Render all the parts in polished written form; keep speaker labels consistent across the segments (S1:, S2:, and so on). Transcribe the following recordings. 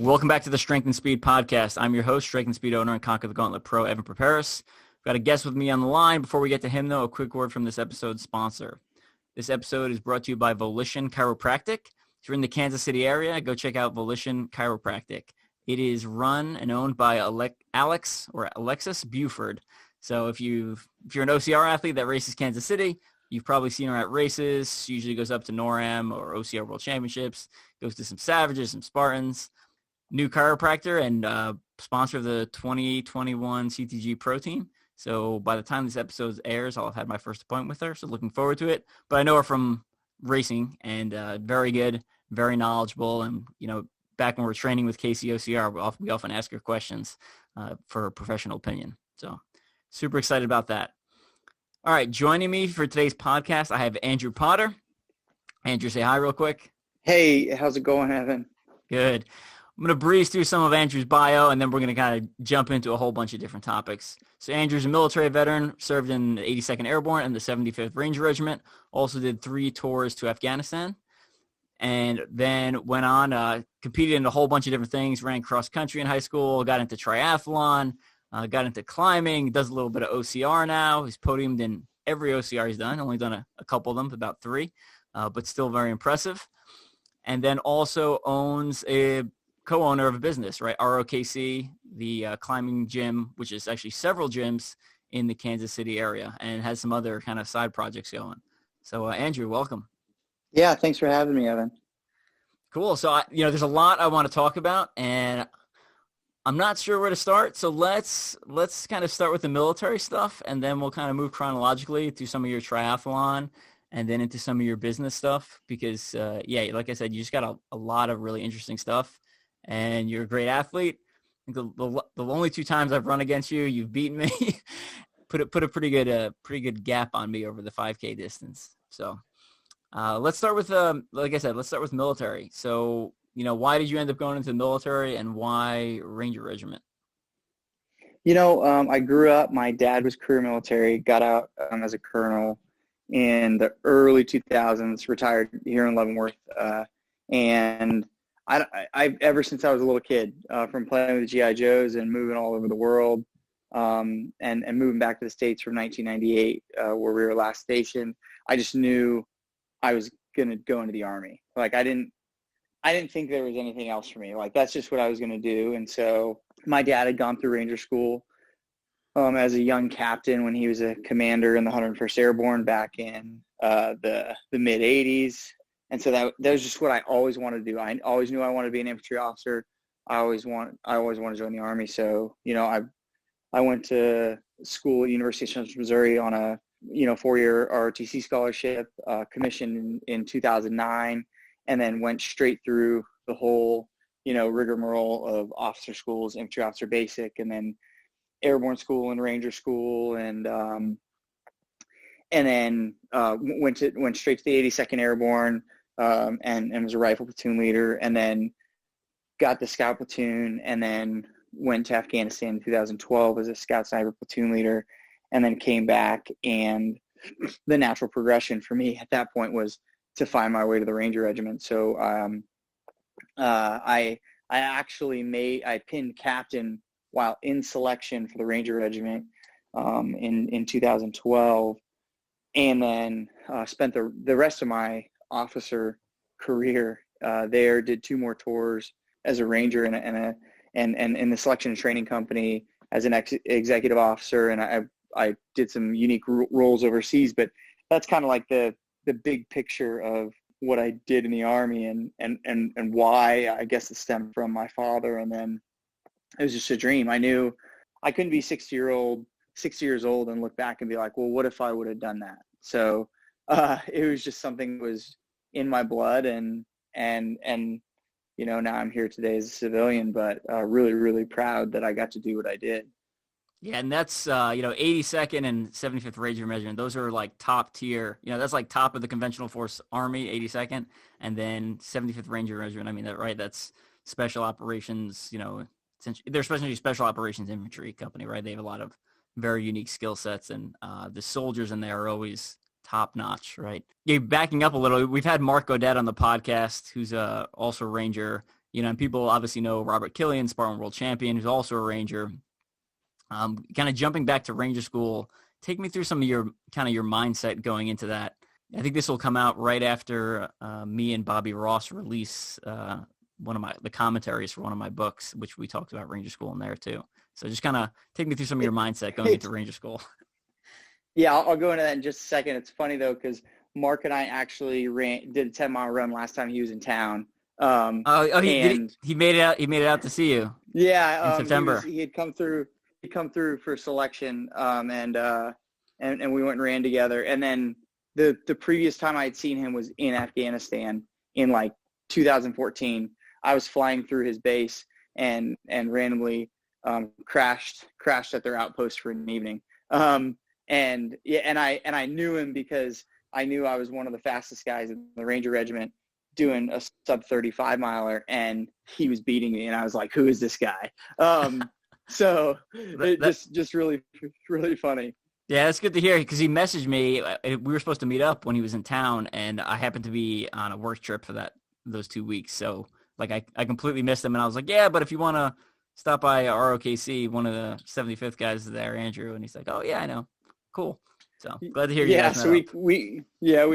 S1: Welcome back to the Strength and Speed podcast. I'm your host, Strength and Speed owner and Conquer the Gauntlet Pro, Evan Preparis. I've got a guest with me on the line. Before we get to him, though, a quick word from this episode's sponsor. This episode is brought to you by Volition Chiropractic. If you're in the Kansas City area, go check out Volition Chiropractic. It is run and owned by Alexis Buford. So if you're an OCR athlete that races Kansas City, you've probably seen her at races. She usually goes up to NORAM or OCR World Championships, goes to some Savages, some Spartans. New chiropractor and sponsor of the 2021 CTG Pro Team. So by the time this episode airs, I'll have had my first appointment with her. So looking forward to it. But I know her from racing and very good, very knowledgeable. And, back when we're training with KCOCR, we often ask her questions for her professional opinion. So super excited about that. All right. Joining me for today's podcast, I have Andrew Potter. Andrew, say hi real quick.
S2: Hey, how's it going, Evan?
S1: Good. I'm going to breeze through some of Andrew's bio, and then we're going to kind of jump into a whole bunch of different topics. So Andrew's a military veteran, served in the 82nd Airborne and the 75th Ranger Regiment, also did 3 tours to Afghanistan, and then went on, competed in a whole bunch of different things, ran cross-country in high school, got into triathlon, got into climbing, does a little bit of OCR now. He's podiumed in every OCR he's done, only done a couple of them, about 3, but still very impressive. And then also owns a co-owner of a business, right? ROKC, the climbing gym, which is actually several gyms in the Kansas City area, and has some other kind of side projects going. So Andrew, welcome.
S2: Yeah, thanks for having me, Evan.
S1: Cool. So, there's a lot I want to talk about, and I'm not sure where to start. So let's kind of start with the military stuff, and then we'll kind of move chronologically through some of your triathlon and then into some of your business stuff because, like I said, you just got a lot of really interesting stuff. And you're a great athlete. I think the only 2 times I've run against you, you've beaten me. put a pretty good gap on me over the 5K distance. So let's start with like I said, let's start with military. So why did you end up going into the military, and why Ranger Regiment?
S2: I grew up. My dad was career military. Got out as a colonel in the early 2000s. Retired here in Leavenworth, and I've ever since I was a little kid, from playing with the G.I. Joes and moving all over the world, and moving back to the States from 1998, where we were last stationed, I just knew I was going to go into the Army. Like I didn't think there was anything else for me. Like that's just what I was going to do. And so my dad had gone through Ranger School as a young captain when he was a commander in the 101st Airborne back in the mid 80s. And so that was just what I always wanted to do. I always knew I wanted to be an infantry officer. I always wanted to join the Army. So, I went to school at University of Central Missouri on a, 4-year ROTC scholarship, commissioned in 2009, and then went straight through the whole, rigmarole of officer schools, infantry officer basic, and then airborne school and Ranger school, and then went straight to the 82nd Airborne, and was a rifle platoon leader, and then got the scout platoon, and then went to Afghanistan in 2012 as a scout sniper platoon leader, and then came back. And the natural progression for me at that point was to find my way to the Ranger Regiment. So I pinned captain while in selection for the Ranger Regiment in 2012. And then spent the rest of my officer career there. Did 2 more tours as a Ranger and in the selection and training company as an executive officer. And I did some unique roles overseas. But that's kind of like the big picture of what I did in the Army and why. I guess it stemmed from my father. And then it was just a dream. I knew I couldn't be 60 years old and look back and be like, well, what if I would have done that? So it was just something that was in my blood, and now I'm here today as a civilian, but really, really proud that I got to do what I did.
S1: Yeah, and that's 82nd and 75th Ranger Regiment. Those are like top tier. That's like top of the conventional force Army, 82nd, and then 75th Ranger Regiment. I mean, right? That's special operations. They're especially special operations infantry company, right? They have a lot of very unique skill sets, and the soldiers in there are always top notch, right? Yeah, backing up a little, we've had Mark Godet on the podcast, who's also a Ranger, And people obviously know Robert Killian, Spartan World Champion, who's also a Ranger. Kind of jumping back to Ranger School, take me through some of your mindset going into that. I think this will come out right after me and Bobby Ross release the commentaries for one of my books, which we talked about Ranger School in there too. So just kind of take me through some of your mindset going into Ranger School.
S2: Yeah, I'll go into that in just a second. It's funny though, because Mark and I actually did a 10-mile run last time he was in town.
S1: He made it out. He made it out to see you.
S2: Yeah,
S1: in September.
S2: He had come through. He'd come through for selection, and we went and ran together. And then the previous time I had seen him was in Afghanistan in like 2014. I was flying through his base and randomly crashed at their outpost for an evening. And I knew him because I knew I was one of the fastest guys in the Ranger Regiment doing a sub 35 miler, and he was beating me, and I was like, who is this guy? So it just really, really funny.
S1: Yeah, that's good to hear, because he messaged me. We were supposed to meet up when he was in town, and I happened to be on a work trip for those 2 weeks. So like I completely missed him, and I was like, yeah, but if you want to stop by ROKC, one of the 75th guys is there, Andrew, and he's like, oh yeah, I know. Cool. So glad to hear you.
S2: Yeah, so we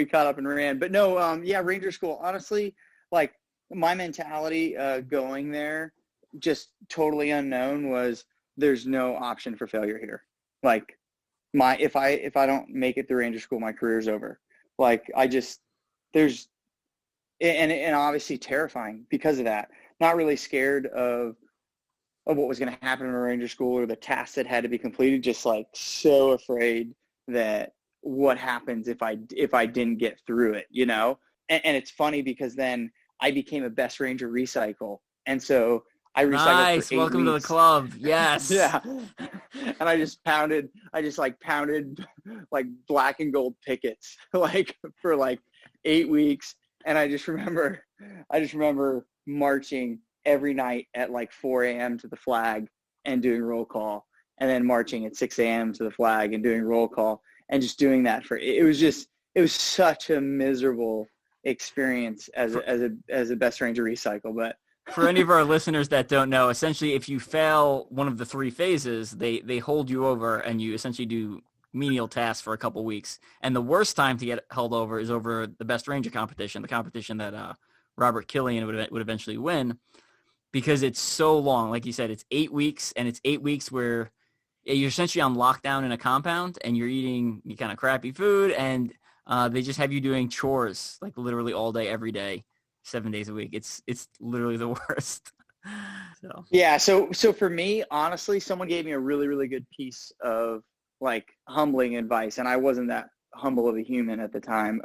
S2: caught up and ran. But no, Ranger School, honestly, like my mentality going there, just totally unknown, was there's no option for failure here. Like if I don't make it through Ranger School, my career's over. Like and obviously terrifying because of that. Not really scared of what was going to happen in a Ranger School or the tasks that had to be completed, just like so afraid that what happens if I didn't get through it, And it's funny because then I became a Best Ranger Recycle. And so I recycled
S1: Nice.
S2: for 8
S1: Welcome
S2: weeks.
S1: to the club. Yes.
S2: Yeah. And I just pounded like black and gold pickets like for like 8 weeks. And I just remember marching every night at like 4 a.m. to the flag and doing roll call, and then marching at 6 a.m. to the flag and doing roll call, and just doing that it was such a miserable experience as a Best Ranger Recycle. But
S1: for any of our listeners that don't know, essentially if you fail one of the 3 phases, they hold you over and you essentially do menial tasks for a couple weeks. And the worst time to get held over is over the Best Ranger competition, the competition that Robert Killian would eventually win, because it's so long. Like you said, it's 8 weeks, and it's 8 weeks where you're essentially on lockdown in a compound, and you're eating kind of crappy food, and they just have you doing chores like literally all day, every day, 7 days a week. It's literally the worst. So
S2: yeah, so for me, honestly, someone gave me a really, really good piece of like humbling advice, and I wasn't that humble of a human at the time.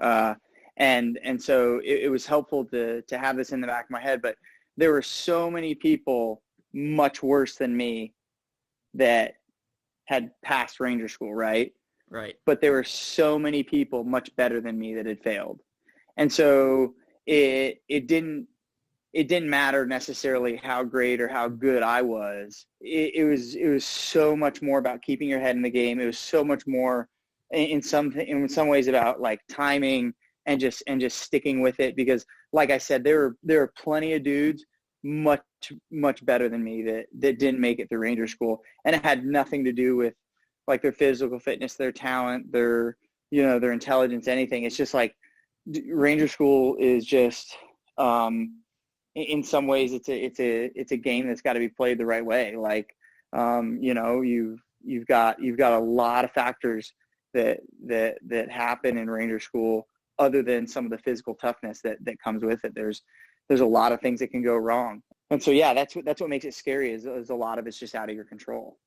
S2: And so it was helpful to have this in the back of my head. But there were so many people much worse than me that had passed Ranger School, right?
S1: Right.
S2: But there were so many people much better than me that had failed. And so it didn't matter necessarily how great or how good I was. It was so much more about keeping your head in the game. It was so much more in some ways about like timing and just sticking with it, because like I said, there were plenty of dudes much better than me that didn't make it through Ranger School, and it had nothing to do with like their physical fitness, their talent, their intelligence, anything. It's just like Ranger School is just in some ways it's a game that's got to be played the right way. Like you've got a lot of factors that happen in Ranger School other than some of the physical toughness that comes with it. There's a lot of things that can go wrong. And so, yeah, that's what makes it scary is a lot of it's just out of your control.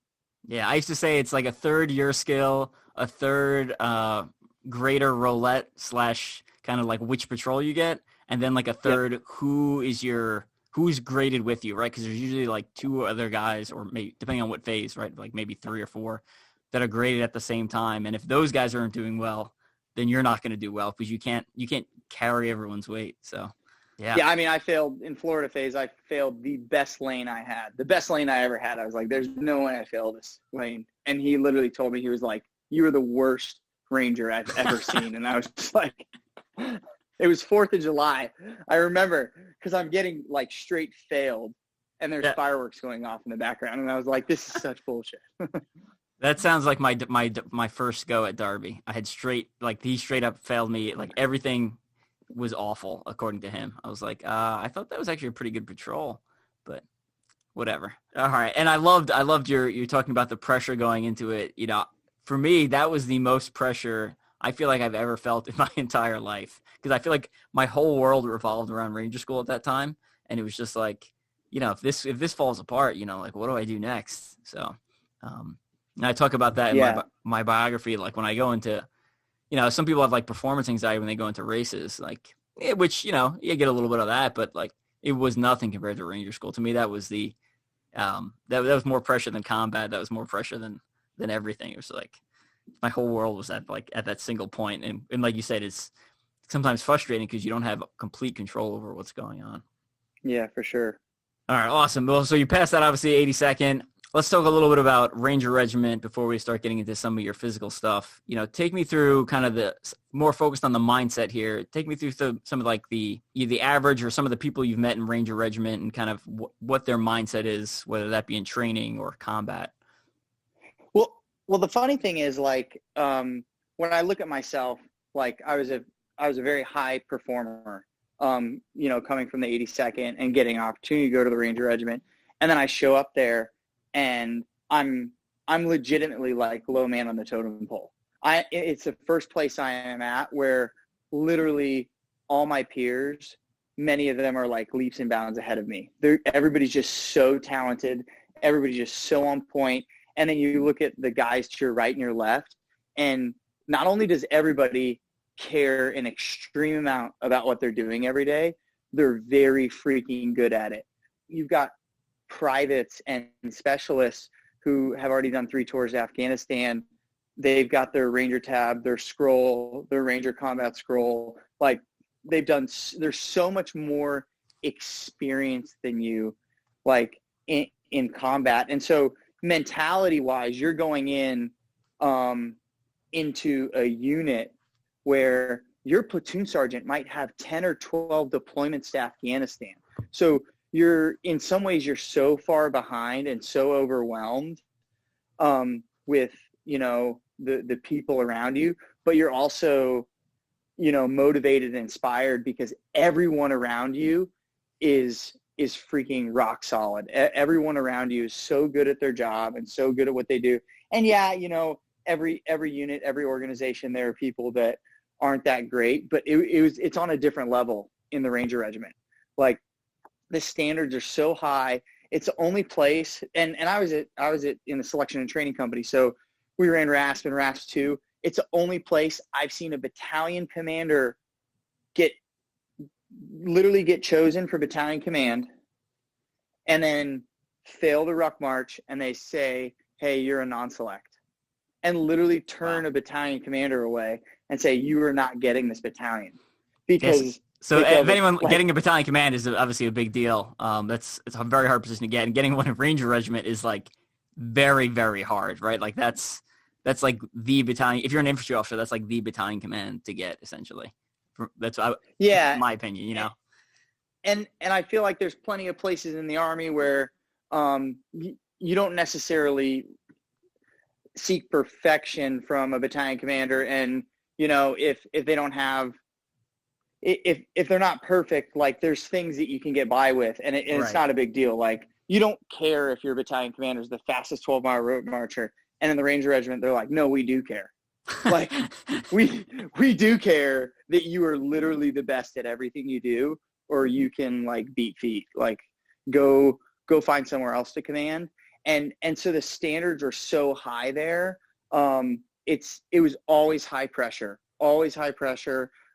S1: Yeah, I used to say it's like a third your skill, a third greater roulette / kind of like which patrol you get, and then like a third who's graded with you, right? Because there's usually like 2 other guys, or maybe depending on what phase, right? Like maybe 3 or 4 that are graded at the same time. And if those guys aren't doing well, then you're not going to do well, because you can't carry everyone's weight. So yeah.
S2: I mean, I failed in Florida phase. I failed the best lane I had, the best lane I ever had. I was like, there's no way I fail this lane. And he literally told me, he was like, you were the worst Ranger I've ever seen. And I was just like, it was 4th of July. I remember because I'm getting like straight failed, and there's fireworks going off in the background, and I was like, this is such bullshit.
S1: That sounds like my first go at Derby. I had he straight up failed me. Like everything was awful according to him. I was like, I thought that was actually a pretty good patrol, but whatever. All right. And I loved you're talking about the pressure going into it. You know, for me, that was the most pressure I feel like I've ever felt in my entire life, because I feel like my whole world revolved around Ranger School at that time. And it was just like, you know, if this falls apart, you know, like, what do I do next? So, and I talk about that in my biography. Like when I go into, you know, some people have like performance anxiety when they go into races, like, which, you know, you get a little bit of that, but like it was nothing compared to Ranger School. To me, that was that was more pressure than combat. That was more pressure than everything. It was like my whole world was at that single point. And like you said, it's sometimes frustrating because you don't have complete control over what's going on.
S2: Yeah, for sure.
S1: All right, awesome. Well, so you passed that, obviously, 82nd. Let's talk a little bit about Ranger Regiment before we start getting into some of your physical stuff. You know, take me through kind of the more focused on the mindset here. Take me through some of like the average or some of the people you've met in Ranger Regiment and kind of what their mindset is, whether that be in training or combat.
S2: Well, the funny thing is, like, when I look at myself, like I was a very high performer, you know, coming from the 82nd and getting an opportunity to go to the Ranger Regiment. And then I show up there and I'm legitimately like low man on the totem pole. It's the first place I am at where literally all my peers, many of them are like leaps and bounds ahead of me. Everybody's just so talented. Everybody's just so on point. And then you look at the guys to your right and your left, and not only does everybody care an extreme amount about what they're doing every day, they're very freaking good at it. You've got privates and specialists who have already done 3 tours to Afghanistan. They've got their Ranger tab, their scroll, their Ranger combat scroll. Like there's so much more experience than you, like in combat. And so mentality wise, you're going in into a unit where your platoon sergeant might have 10 or 12 deployments to Afghanistan. So in some ways you're so far behind and so overwhelmed with, you know, the people around you, but you're also, you know, motivated and inspired because everyone around you is freaking rock solid. Everyone around you is so good at their job and so good at what they do. And yeah, you know, every unit, every organization, there are people that aren't that great, but it's on a different level in the Ranger Regiment. Like the standards are so high. It's the only place, and I was in the selection and training company. So we ran RASP and RASP 2. It's the only place I've seen a battalion commander literally get chosen for battalion command and then fail the ruck march, and they say, hey, you're a non-select, and literally turn a battalion commander away and say, you are not getting this battalion. Because
S1: yes. So if anyone getting a battalion command is obviously a big deal. It's a very hard position to get, and getting one in Ranger Regiment is like very, very hard, right? Like that's like the battalion. If you're an infantry officer, that's like the battalion command to get, essentially. That's my opinion, you know.
S2: And I feel like there's plenty of places in the Army where you don't necessarily seek perfection from a battalion commander, and you know, if they don't have, if they're not perfect, like there's things that you can get by with, and it's not a big deal. Like you don't care if your battalion commander is the fastest 12-mile road marcher, and in the Ranger Regiment they're like, no, we do care. Like we do care that you are literally the best at everything you do, or you can like beat feet, like go find somewhere else to command. And so the standards are so high there. It was always high pressure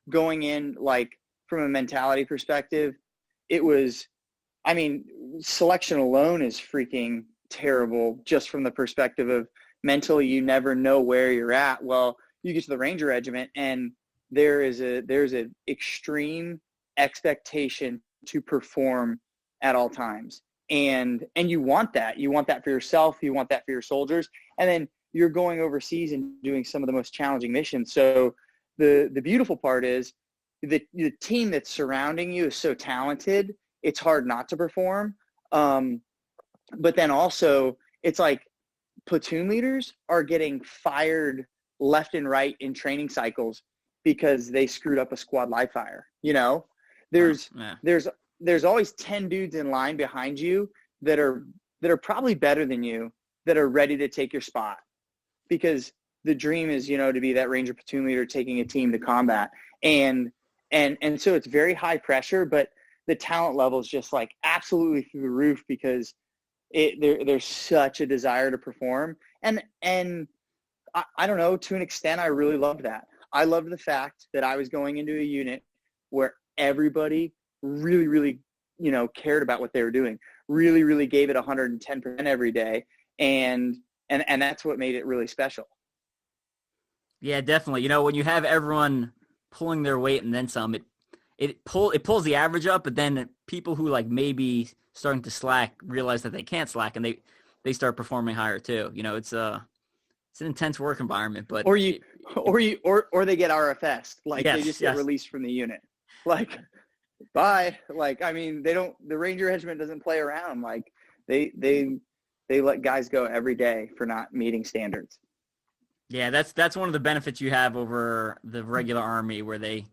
S2: going in. Like from a mentality perspective, it was, I mean, selection alone is freaking terrible just from the perspective of mentally you never know where you're at. Well, you get to the Ranger Regiment and there's a extreme expectation to perform at all times. And you want that for yourself, you want that for your soldiers. And then you're going overseas and doing some of the most challenging missions. So the beautiful part is the team that's surrounding you is so talented, it's hard not to perform. But then also it's like platoon leaders are getting fired left and right in training cycles because they screwed up a squad live fire. There's always 10 dudes in line behind you that are probably better than you, that are ready to take your spot, because the dream is, to be that Ranger platoon leader taking a team to combat. And so it's very high pressure, but the talent level is just like absolutely through the roof, because there's such a desire to perform. And I don't know, to an extent, I really loved that. I loved the fact that I was going into a unit where everybody really, really, cared about what they were doing, really, really gave it 110% every day. And that's what made it really special.
S1: Yeah, definitely. When you have everyone pulling their weight and then some, it pulls the average up, but then people who like maybe starting to slack realize that they can't slack, and they start performing higher too. It's an intense work environment, but
S2: or they get RFS, like
S1: yes,
S2: they just get released from the unit. Like, bye. Like, I mean, the Ranger regiment doesn't play around. Like they let guys go every day for not meeting standards.
S1: Yeah, that's one of the benefits you have over the regular Army, where there's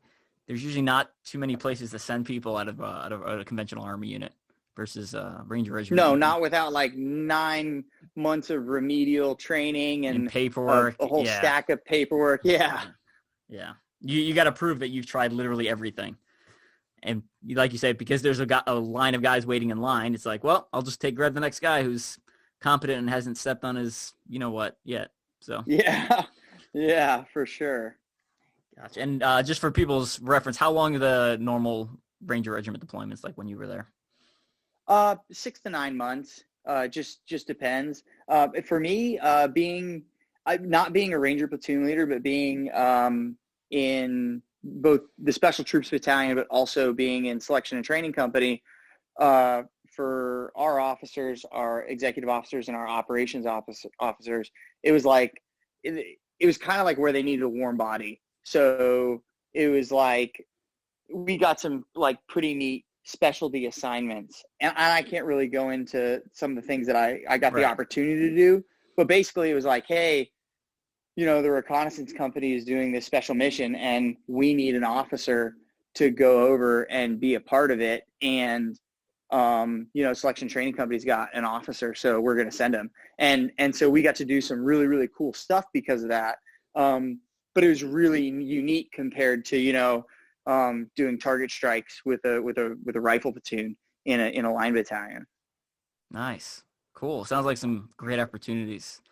S1: usually not too many places to send people out of a conventional Army unit versus Ranger regiment.
S2: No, not without like 9 months of remedial training and
S1: paperwork,
S2: a whole stack of paperwork. Yeah.
S1: You got to prove that you've tried literally everything, and like you said, because there's a line of guys waiting in line, it's like, well, I'll just grab the next guy who's competent and hasn't stepped on his yet. So
S2: yeah, for sure.
S1: Gotcha. And just for people's reference, how long are the normal Ranger regiment deployments like when you were there?
S2: 6 to 9 months. Just depends. For me, not being a Ranger platoon leader, but being in both the Special Troops Battalion, but also being in Selection and Training Company, for our officers, our executive officers, and our operations officers, it was like it was kind of like where they needed a warm body. So it was like we got some like pretty neat specialty assignments, and I can't really go into some of the things that I got the opportunity to do, but basically it was like, hey, the reconnaissance company is doing this special mission, and we need an officer to go over and be a part of it. And Selection Training Company's got an officer, so we're going to send him. And so we got to do some really, really cool stuff because of that. But it was really unique compared to, doing target strikes with a rifle platoon in a line battalion. Nice.
S1: Cool. Sounds like some great opportunities.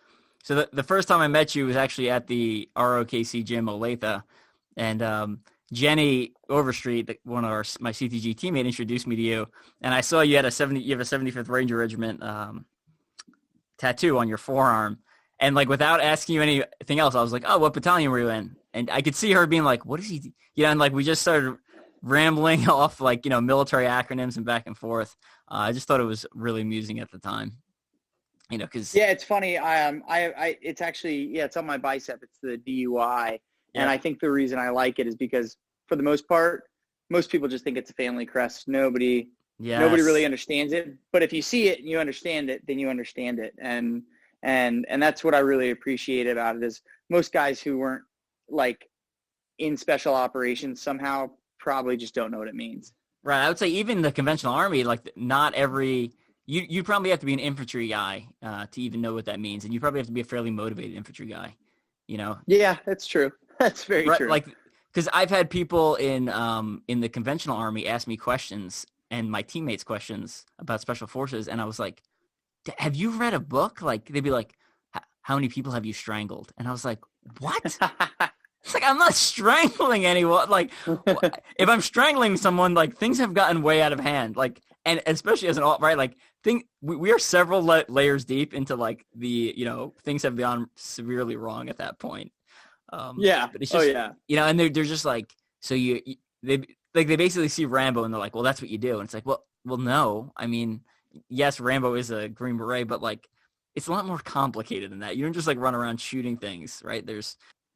S1: So the first time I met you was actually at the ROKC gym, Olathe, and Jenny Overstreet, one of my CTG teammate, introduced me to you, and I saw you had you have a 75th Ranger Regiment tattoo on your forearm, and like without asking you anything else, I was like, oh, what battalion were you in? And I could see her being like, what is he? And like we just started rambling off like military acronyms and back and forth. I just thought it was really amusing at the time. Because
S2: it's funny. It's actually it's on my bicep. It's the DUI. And I think the reason I like it is because, for the most part, most people just think it's a family crest. Nobody really understands it. But if you see it and you understand it, then you understand it. And that's what I really appreciate about it, is most guys who weren't like in special operations somehow probably just don't know what it means.
S1: Right. I would say even the conventional Army, like not every you probably have to be an infantry guy to even know what that means, and you probably have to be a fairly motivated infantry guy.
S2: Yeah, that's true. That's very true.
S1: Like, because I've had people in the conventional Army ask me questions, and my teammates questions about special forces, and I was like, have you read a book? Like, they'd be like, how many people have you strangled? And I was like, what? It's like, I'm not strangling anyone. Like, if I'm strangling someone, like, things have gotten way out of hand. Like, and especially as an alt, right? Like, we are several layers deep into like the, things have gone severely wrong at that point. But it's just, and they're just like, so they basically see Rambo and they're like, well, that's what you do. And it's like, well, no, I mean, yes, Rambo is a Green Beret, but like, it's a lot more complicated than that. You don't just like run around shooting things, right?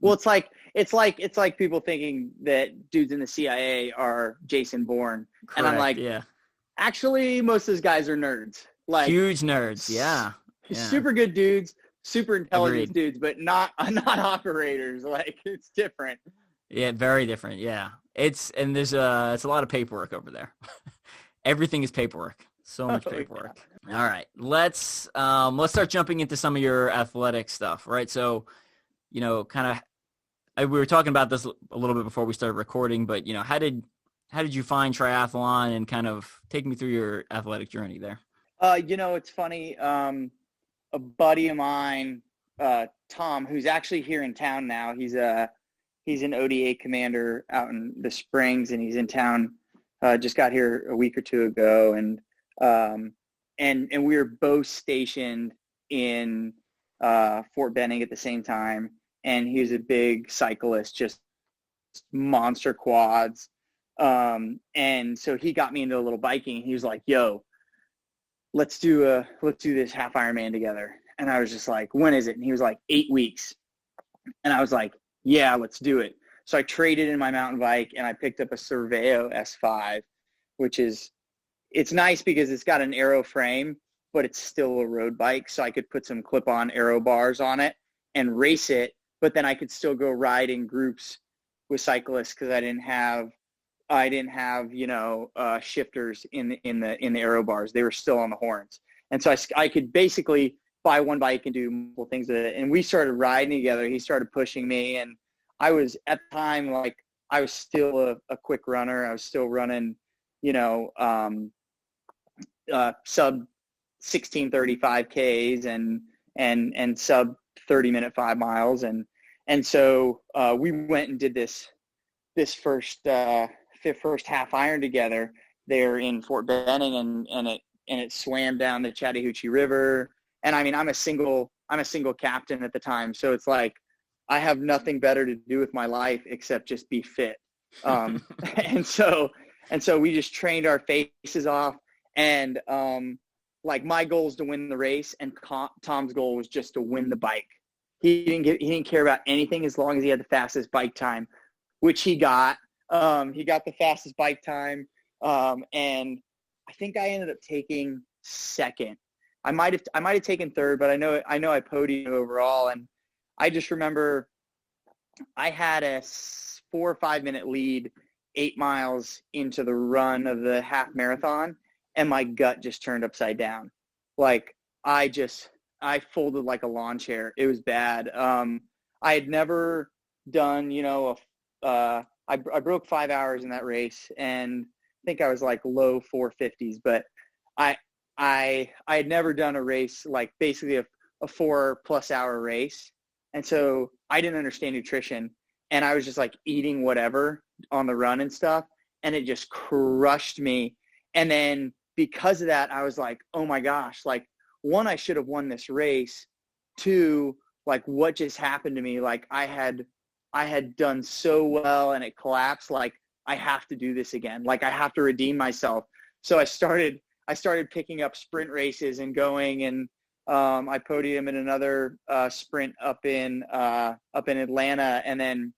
S2: Well, it's like people thinking that dudes in the CIA are Jason Bourne.
S1: Correct,
S2: And I'm like,
S1: yeah.
S2: actually, most of those guys are nerds. Like
S1: Huge nerds, yeah.
S2: Super good dudes, super intelligent
S1: Agreed.
S2: dudes, but not operators. Like it's different.
S1: Yeah, very different, yeah. It's a lot of paperwork over there. Everything is paperwork. So much paperwork. Yeah. All right. Let's start jumping into some of your athletic stuff, right? So, kind of we were talking about this a little bit before we started recording, but how did you find triathlon, and kind of take me through your athletic journey there?
S2: It's funny. A buddy of mine, Tom, who's actually here in town now. He's an ODA commander out in the Springs, and he's in town. Just got here a week or two ago, and we were both stationed in Fort Benning at the same time. And he was a big cyclist, just monster quads. And so he got me into a little biking. He was like, "Yo, let's do this half Ironman together." And I was just like, "When is it?" And he was like, 8 weeks. And I was like, "Yeah, let's do it." So I traded in my mountain bike and I picked up a Cerveo S5, which it's nice because it's got an aero frame, but it's still a road bike. So I could put some clip-on aero bars on it and race it, but then I could still go ride in groups with cyclists because I didn't have shifters in the aero bars. They were still on the horns. And so I could basically buy one bike and do multiple things with it. And we started riding together. He started pushing me, and I was at the time, like, I was still a quick runner. I was still running, sub 16:35 Ks and sub 30-minute 5 miles. And so we went and did this first half iron together there in Fort Benning, and it swam down the Chattahoochee River. And I mean, I'm a single captain at the time, so it's like I have nothing better to do with my life except just be fit. And so we just trained our faces off, and like my goal is to win the race, and Tom's goal was just to win the bike. He didn't care about anything as long as he had the fastest bike time, which he got. He got the fastest bike time, and I think I ended up taking second. I might have taken third, but I know I podiumed overall. And I just remember I had a 4 or 5 minute lead 8 miles into the run of the half marathon, and my gut just turned upside down. Like I folded like a lawn chair. It was bad. I had never done, I broke 5 hours in that race, and I think I was like low 450s, but I had never done a race, like basically a 4+ hour race. And so I didn't understand nutrition, and I was just like eating whatever on the run and stuff. And it just crushed me. And then because of that, I was like, oh my gosh, like, one, I should have won this race. 2, like, what just happened to me? Like I had done so well and it collapsed. Like, I have to do this again. Like, I have to redeem myself. So I started picking up sprint races and going, and I podiumed in another sprint up in Atlanta. And then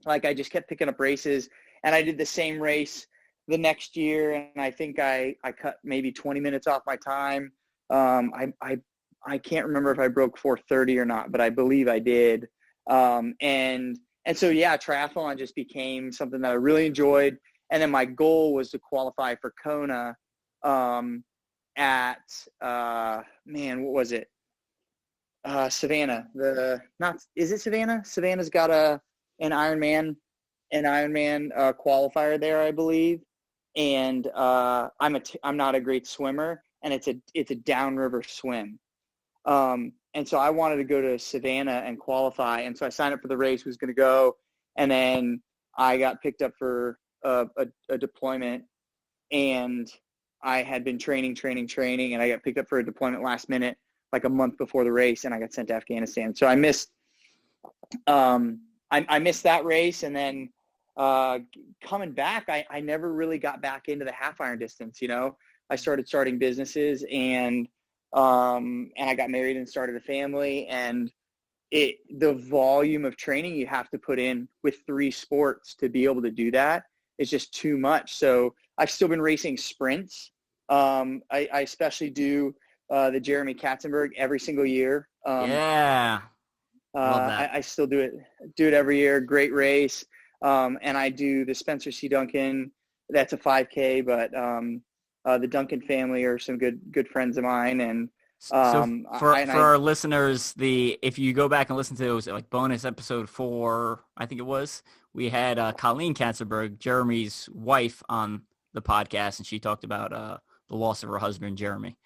S2: like I just kept picking up races, and I did the same race the next year. And I think I cut maybe 20 minutes off my time. I can't remember if I broke 4:30 or not, but I believe I did. And so, yeah, triathlon just became something that I really enjoyed. And then my goal was to qualify for Kona at, what was it? Savannah. Is it Savannah? Savannah's got an Ironman qualifier there, I believe. And I'm not a great swimmer, and it's a downriver swim. And so I wanted to go to Savannah and qualify. And so I signed up for the race, was going to go. And then I got picked up for a deployment, and I had been training, and I got picked up for a deployment last minute, like a month before the race, and I got sent to Afghanistan. So I missed that race. And then coming back, I never really got back into the half iron distance. I starting businesses, and I got married and started a family, and the volume of training you have to put in with 3 sports to be able to do that is just too much. So I've still been racing sprints. I especially do the Jeremy Katzenberg every single year.
S1: Yeah. Love that.
S2: I still do it every year. Great race. And I do the Spencer C. Duncan. That's a 5K, but the Duncan family are some good friends of mine. And
S1: so for our listeners, if you go back and listen to it, was like bonus episode 4, I think it was, we had Colleen Katzenberg, Jeremy's wife, on the podcast, and she talked about the loss of her husband, Jeremy.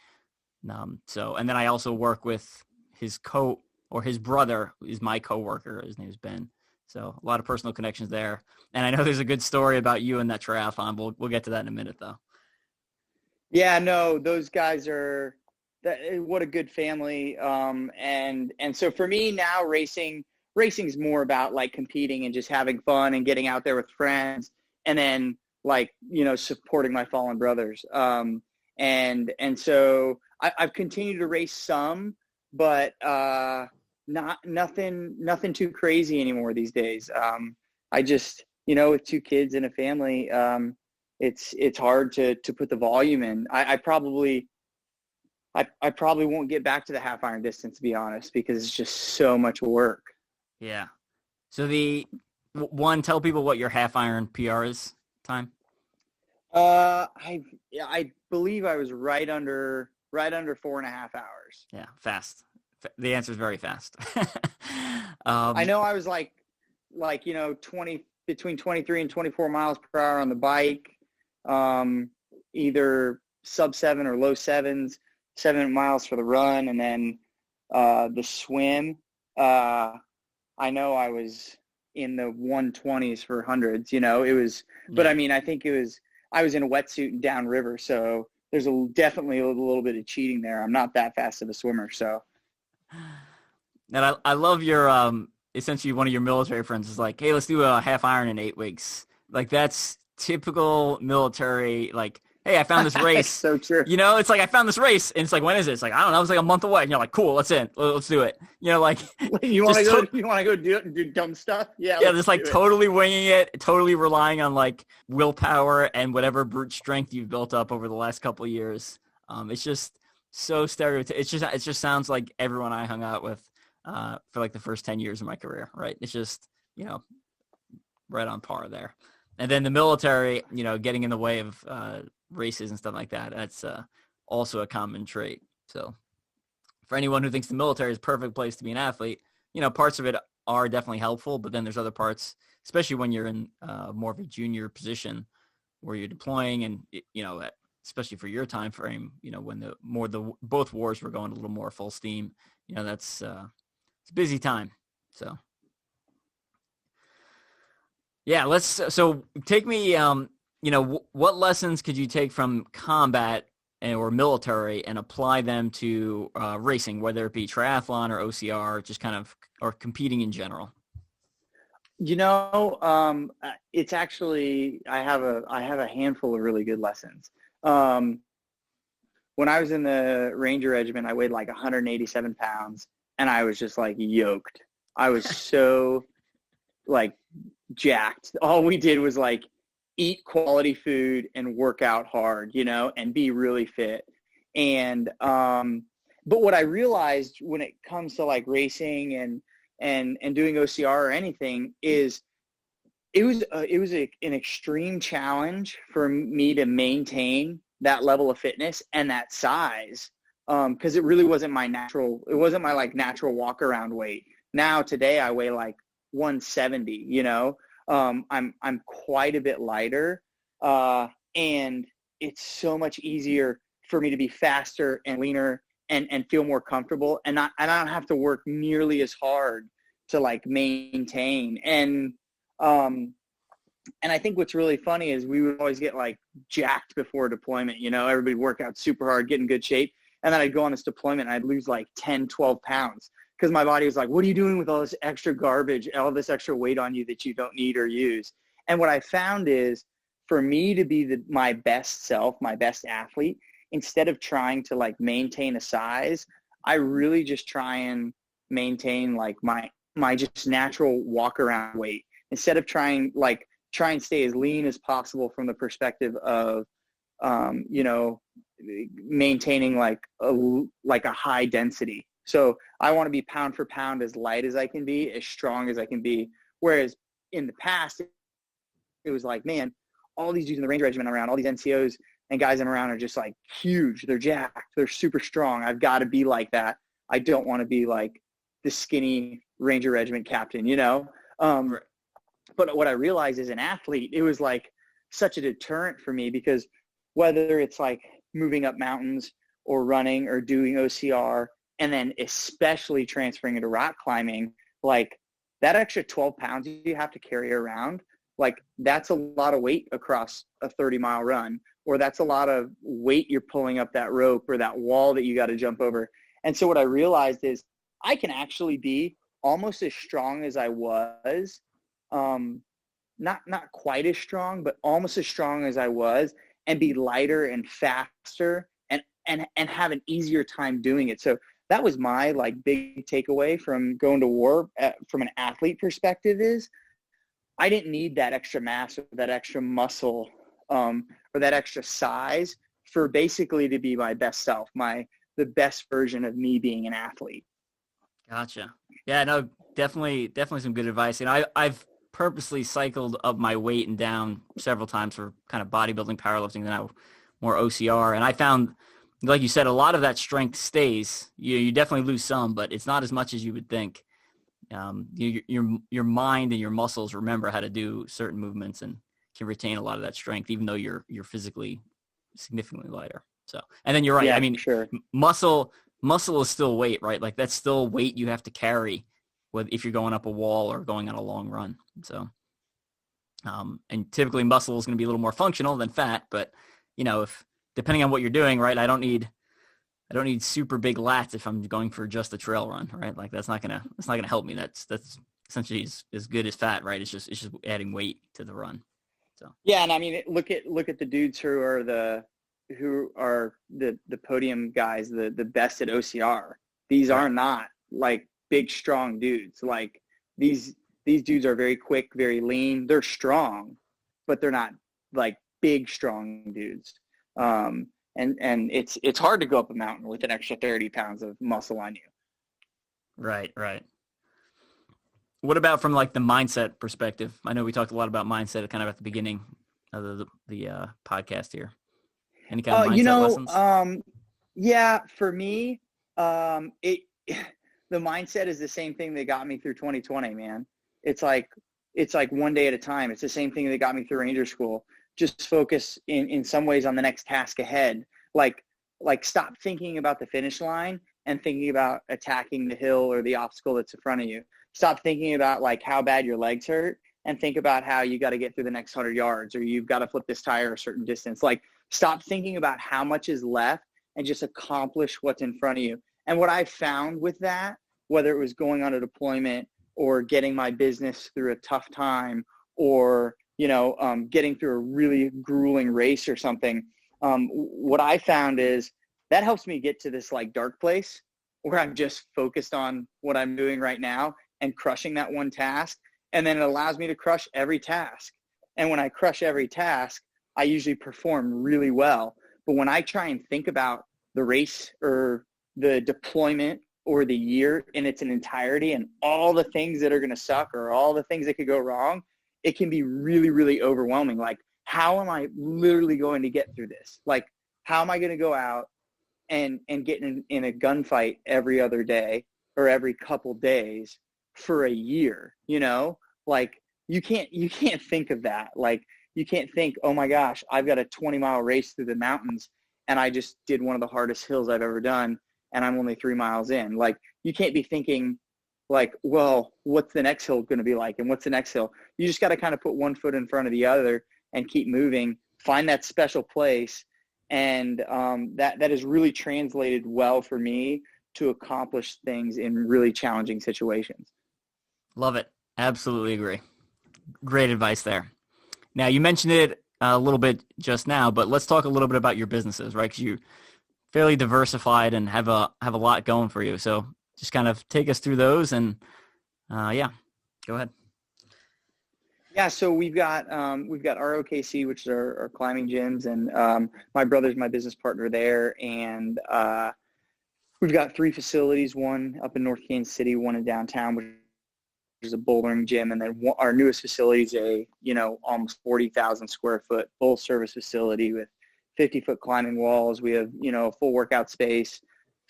S1: And then I also work with his brother is my coworker. His name is Ben. So a lot of personal connections there. And I know there's a good story about you in that triathlon. We'll get to that in a minute, though.
S2: Yeah, no, those guys are what a good family. And so for me now, racing's more about like competing and just having fun and getting out there with friends, and then like, supporting my fallen brothers. And so I've continued to race some, but nothing too crazy anymore these days. I just, with 2 kids and a family, it's hard to put the volume in. I probably won't get back to the half iron distance, to be honest, because it's just so much work.
S1: Yeah. So tell people what your half iron PR is time.
S2: I believe I was right under 4.5 hours.
S1: Yeah. Fast. The answer is very fast.
S2: I know I was like, between 23 and 24 miles per hour on the bike, either sub 7 or low 7s, 7 miles for the run. And then, the swim, I know I was in the 120s for hundreds, it was, but I mean, I think I was in a wetsuit and downriver. So there's definitely a little bit of cheating there. I'm not that fast of a swimmer. So.
S1: And I love your, essentially one of your military friends is like, hey, let's do a half iron in 8 weeks. Like that's typical military, like, hey, I found this race.
S2: So true.
S1: It's like, I found this race, and it's like, when is it? It's like, I don't know. It's like a month away. And you're like, cool, let's do it. Like,
S2: you want to go do it and do dumb stuff? Yeah.
S1: Yeah. Just like totally winging it, totally relying on like willpower and whatever brute strength you've built up over the last couple of years. It's just so stereotypical. It just sounds like everyone I hung out with, for like the first 10 years of my career. Right. It's just, right on par there. And then the military, getting in the way of, races and stuff like that. That's also a common trait. So for anyone who thinks the military is a perfect place to be an athlete, parts of it are definitely helpful, but then there's other parts, especially when you're in more of a junior position where you're deploying and, especially for your time frame, when both wars were going a little more full steam, that's it's a busy time. So yeah, so take me, what lessons could you take from combat or military and apply them to racing, whether it be triathlon or OCR, just kind of, or competing in general?
S2: It's actually, I have a handful of really good lessons. When I was in the Ranger Regiment, I weighed like 187 pounds, and I was just like yoked. I was so like jacked. All we did was like eat quality food and work out hard, and be really fit. And, but what I realized when it comes to like racing and doing OCR or anything is it was an extreme challenge for me to maintain that level of fitness and that size. Cause it really wasn't my natural walk around weight. Now today I weigh like 170, I'm quite a bit lighter, and it's so much easier for me to be faster and leaner and feel more comfortable, and I don't have to work nearly as hard to like maintain. And I think what's really funny is we would always get like jacked before deployment, everybody work out super hard, get in good shape. And then I'd go on this deployment and I'd lose like 10, 12 pounds. Because my body was like, what are you doing with all this extra garbage, all this extra weight on you that you don't need or use? And what I found is for me to be my best self, my best athlete, instead of trying to like maintain a size, I really just try and maintain like my just natural walk around weight instead of try and stay as lean as possible from the perspective of, maintaining like a high density. So I want to be pound for pound as light as I can be, as strong as I can be. Whereas in the past, it was like, man, all these dudes in the Ranger Regiment around, all these NCOs and guys I'm around are just like huge. They're jacked. They're super strong. I've got to be like that. I don't want to be like the skinny Ranger Regiment captain, But what I realized as an athlete, it was like such a deterrent for me, because whether it's like moving up mountains or running or doing OCR, and then especially transferring into rock climbing, like that extra 12 pounds you have to carry around, like that's a lot of weight across a 30-mile run, or that's a lot of weight you're pulling up that rope or that wall that you got to jump over. And so what I realized is I can actually be almost as strong as I was, not quite as strong, but almost as strong as I was, and be lighter and faster and have an easier time doing it. So that was my like big takeaway from going to war from an athlete perspective, is I didn't need that extra mass or that extra muscle or that extra size for basically to be my best self, the best version of me being an athlete.
S1: Gotcha. Yeah, no, definitely some good advice. I've purposely cycled up my weight and down several times for kind of bodybuilding, powerlifting, now more OCR. And I found, like you said, a lot of that strength stays. You definitely lose some, but it's not as much as you would think. Your mind and your muscles remember how to do certain movements and can retain a lot of that strength, even though you're physically significantly lighter. So, and then you're right.
S2: Yeah,
S1: I mean,
S2: sure.
S1: Muscle is still weight, right? Like that's still weight you have to carry if you're going up a wall or going on a long run. So, and typically muscle is going to be a little more functional than fat, but if depending on what you're doing, right, I don't need super big lats if I'm going for just a trail run, right? Like that's not gonna help me. That's essentially as good as fat, right? It's just adding weight to the run. So
S2: yeah, and I mean, look at the dudes who are the podium guys, the best at OCR. These are not like big strong dudes. Like these dudes are very quick, very lean. They're strong, but they're not like big strong dudes. And it's hard to go up a mountain with an extra 30 pounds of muscle on you.
S1: Right. What about from like the mindset perspective? I know we talked a lot about mindset kind of at the beginning of the podcast here. Any kind of mindset lessons?
S2: Yeah, for me, the mindset is the same thing that got me through 2020, man. It's like one day at a time. It's the same thing that got me through Ranger School. Just focus in some ways on the next task ahead. Like stop thinking about the finish line and thinking about attacking the hill or the obstacle that's in front of you. Stop thinking about like how bad your legs hurt and think about how you got to get through the next 100 yards or you've got to flip this tire a certain distance. Like stop thinking about how much is left and just accomplish what's in front of you. And what I found with that, whether it was going on a deployment or getting my business through a tough time or getting through a really grueling race or something, what I found is that helps me get to this like dark place where I'm just focused on what I'm doing right now and crushing that one task. And then it allows me to crush every task. And when I crush every task, I usually perform really well. But when I try and think about the race or the deployment or the year in its entirety and all the things that are going to suck or all the things that could go wrong, it can be really, really overwhelming. Like, how am I literally going to get through this? Like, how am I going to go out and get in a gunfight every other day or every couple days for a year? Like you can't think of that. Like you can't think, oh my gosh, I've got a 20-mile race through the mountains and I just did one of the hardest hills I've ever done and I'm only 3 miles in. Like you can't be thinking like, well, what's the next hill going to be like? And what's the next hill? You just got to kind of put one foot in front of the other and keep moving, find that special place. And that has really translated well for me to accomplish things in really challenging situations.
S1: Love it. Absolutely agree. Great advice there. Now, you mentioned it a little bit just now, but let's talk a little bit about your businesses, right? Because you're fairly diversified and have a lot going for you. So just kind of take us through those and yeah, go ahead.
S2: Yeah, so we've got ROKC, which is our climbing gyms, and my brother's my business partner there, and we've got 3 facilities, one up in North Kansas City, one in downtown, which is a bouldering gym, and then our newest facility is a almost 40,000 square foot full service facility with 50-foot climbing walls. We have a full workout space,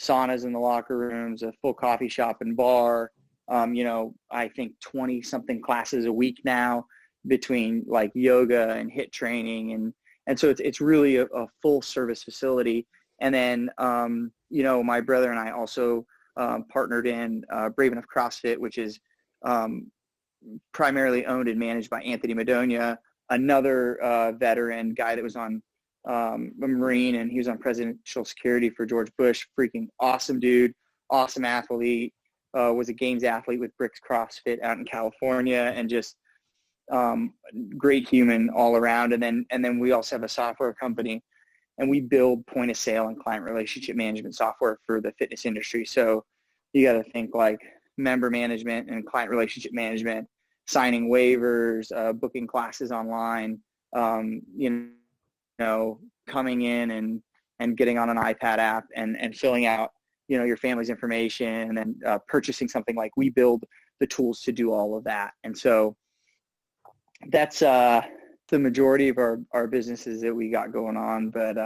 S2: saunas in the locker rooms, a full coffee shop and bar. I think 20 something classes a week now between like yoga and HIIT training. And so it's really a full service facility. And then, my brother and I also partnered in Brave Enough CrossFit, which is primarily owned and managed by Anthony Madonia, another veteran guy that was on a Marine, and he was on presidential security for George Bush. Freaking awesome dude, awesome athlete. Was a games athlete with Bricks CrossFit out in California, and just great human all around. And then we also have a software company, and we build point of sale and client relationship management software for the fitness industry. So you got to think like member management and client relationship management, signing waivers, booking classes online, coming in and getting on an iPad app and filling out your family's information, and then purchasing something. Like, we build the tools to do all of that. And so that's the majority of our businesses that we got going on. But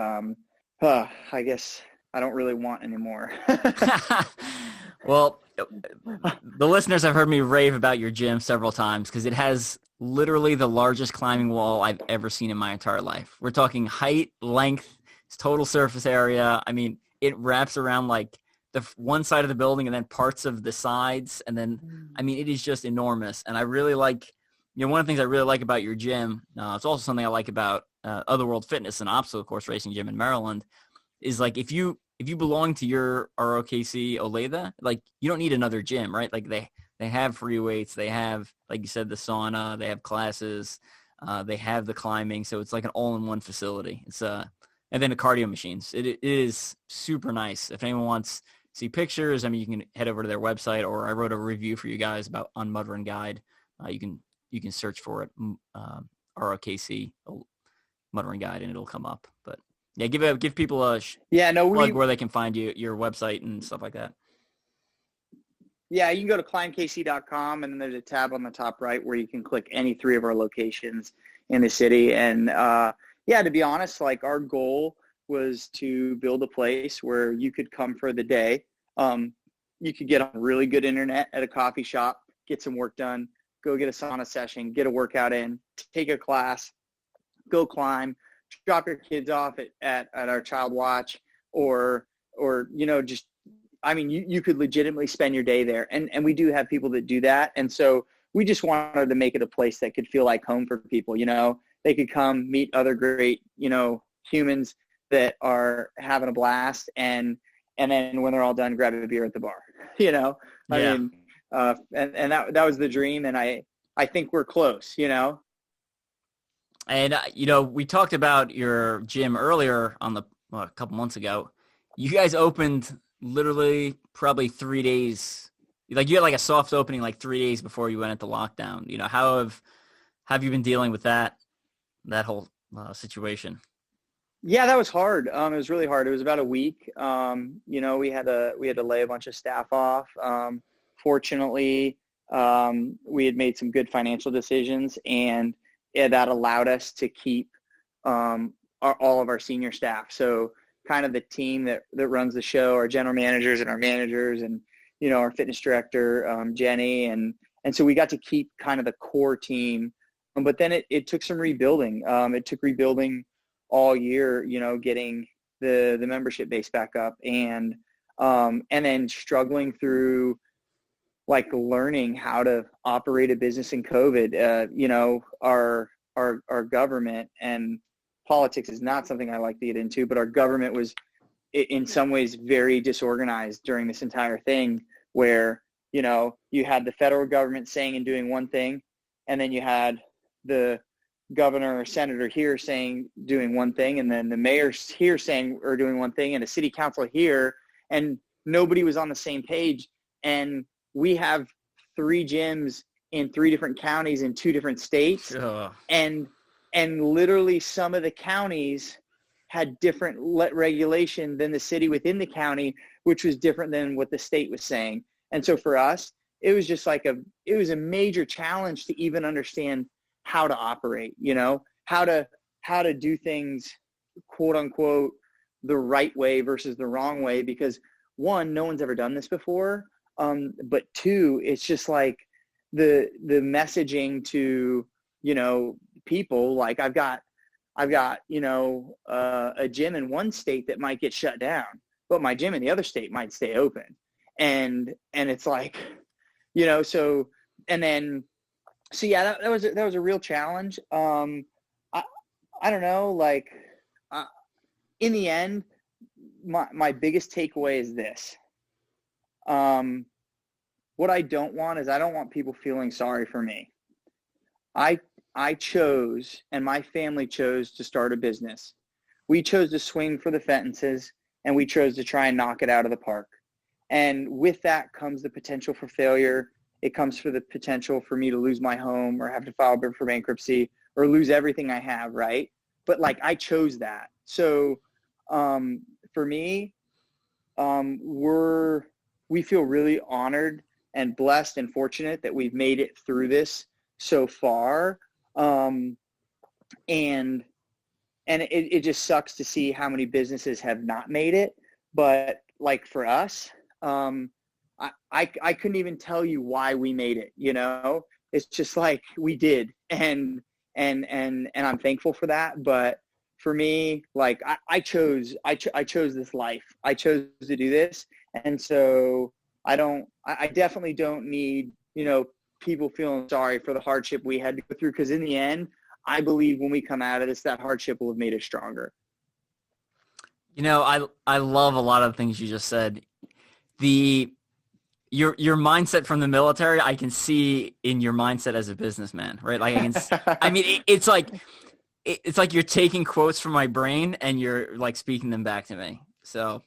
S2: I guess I don't really want any more.
S1: Well, the listeners have heard me rave about your gym several times because it has literally the largest climbing wall I've ever seen in my entire life. We're talking height, length, total surface area. I mean, it wraps around like the one side of the building and then parts of the sides. And then, I mean, it is just enormous. And I really like, one of the things I really like about your gym, it's also something I like about Otherworld Fitness, an obstacle course racing gym in Maryland, is like, if you belong to your ROKC Olathe, like, you don't need another gym, right? Like they have free weights, they have, like you said, the sauna, they have classes, they have the climbing. So it's like an all-in-one facility. It's and then the cardio machines. It is super nice. If anyone wants see pictures, I mean, you can head over to their website, or I wrote a review for you guys about on Mud Run Guide. You can search for it, ROKC Mud Run Guide, and it'll come up. But yeah, give people a plug where they can find you, your website and stuff like that.
S2: Yeah, you can go to climbkc.com, and then there's a tab on the top right where you can click any 3 of our locations in the city. And to be honest, like, our goal was to build a place where you could come for the day. You could get on really good internet at a coffee shop, get some work done, go get a sauna session, get a workout in, take a class, go climb, drop your kids off at our child watch, or just, I mean, you could legitimately spend your day there. And we do have people that do that. And so we just wanted to make it a place that could feel like home for people. They could come meet other great, humans that are having a blast, and then when they're all done, grab a beer at the bar. I mean, and that was the dream, and I think we're close.
S1: And we talked about your gym earlier on a couple months ago. You guys opened literally probably 3 days. Like, you had like a soft opening like 3 days before you went into lockdown. How have you been dealing with that whole situation?
S2: Yeah, that was hard. It was really hard. It was about a week. We had to lay a bunch of staff off. Fortunately, we had made some good financial decisions, and that allowed us to keep all of our senior staff. So kind of the team that runs the show, our general managers and our managers, and our fitness director, Jenny, and so we got to keep kind of the core team. But then it took some rebuilding. It took rebuilding all year, getting the membership base back up, and then struggling through, like, learning how to operate a business in COVID. Our government, and politics is not something I like to get into, but our government was in some ways very disorganized during this entire thing, where, you had the federal government saying and doing one thing, and then you had the governor or senator here doing one thing, and then the mayor here saying or doing one thing, and a city council here, and nobody was on the same page. and we have 3 gyms in 3 different counties in 2 different states. And literally some of the counties had different regulation than the city within the county, which was different than what the state was saying. And so for us, it was just like it was a major challenge to even understand how to operate, how to do things, quote unquote, the right way versus the wrong way, because 1, no one's ever done this before. But 2, it's just like the messaging to, people. Like I've got, a gym in one state that might get shut down, but my gym in the other state might stay open. And it's like, so yeah, that was a real challenge. I don't know, like, in the end, my biggest takeaway is this. What I don't want is I don't want people feeling sorry for me. I chose, and my family chose, to start a business. We chose to swing for the fences, and we chose to try and knock it out of the park. And with that comes the potential for failure. It comes for the potential for me to lose my home or have to file for bankruptcy or lose everything I have, right? But like, I chose that. So for me, we feel really honored and blessed and fortunate that we've made it through this so far. And it just sucks to see how many businesses have not made it. But like for us, I couldn't even tell you why we made it, it's just like we did. And I'm thankful for that. But for me, like I chose this life. I chose to do this. And so I definitely don't need, people feeling sorry for the hardship we had to go through. Because in the end, I believe when we come out of this, that hardship will have made us stronger.
S1: I love a lot of the things you just said. Your mindset from the military, I can see in your mindset as a businessman, right? Like it's like you're taking quotes from my brain and you're like speaking them back to me. So,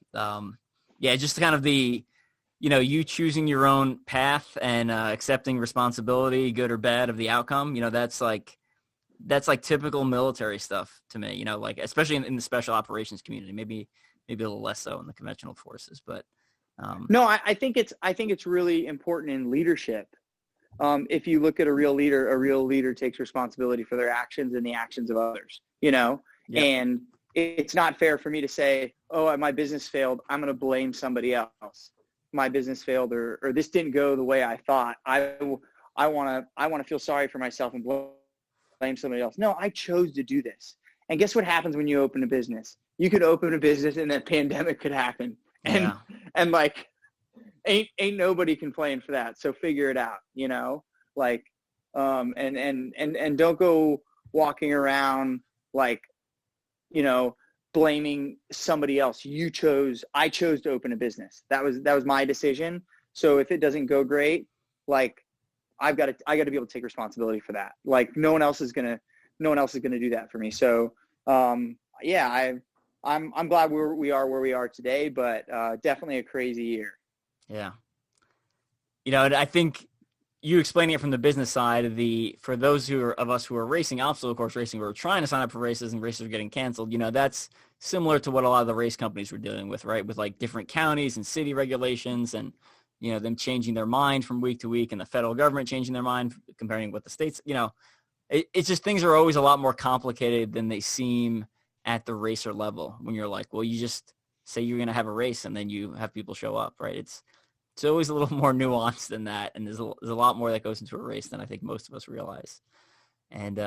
S1: yeah, just kind of you choosing your own path and accepting responsibility, good or bad, of the outcome. That's like typical military stuff to me. Like especially in the special operations community. Maybe a little less so in the conventional forces, but.
S2: No, I think it's really important in leadership. If you look at a real leader takes responsibility for their actions and the actions of others, Yep. And it's not fair for me to say, oh, my business failed, I'm going to blame somebody else. My business failed or this didn't go the way I thought. I want to feel sorry for myself and blame somebody else. No, I chose to do this. And guess what happens when you open a business? You could open a business and a pandemic could happen. And like, ain't nobody can plan for that. So figure it out, like, and don't go walking around like, blaming somebody else. I chose to open a business. That was my decision. So if it doesn't go great, like I got to be able to take responsibility for that. Like no one else is going to do that for me. So, yeah, I'm glad we are where we are today, but definitely a crazy year.
S1: Yeah. I think you explaining it from the business side for those of us who are racing, obstacle course racing, we're trying to sign up for races and races are getting canceled. That's similar to what a lot of the race companies were dealing with, right? With like different counties and city regulations and, them changing their mind from week to week and the federal government changing their mind comparing what the states, it's just things are always a lot more complicated than they seem at the racer level when you're like, well, you just say you're going to have a race and then you have people show up, right? It's always a little more nuanced than that. And there's a lot more that goes into a race than I think most of us realize. And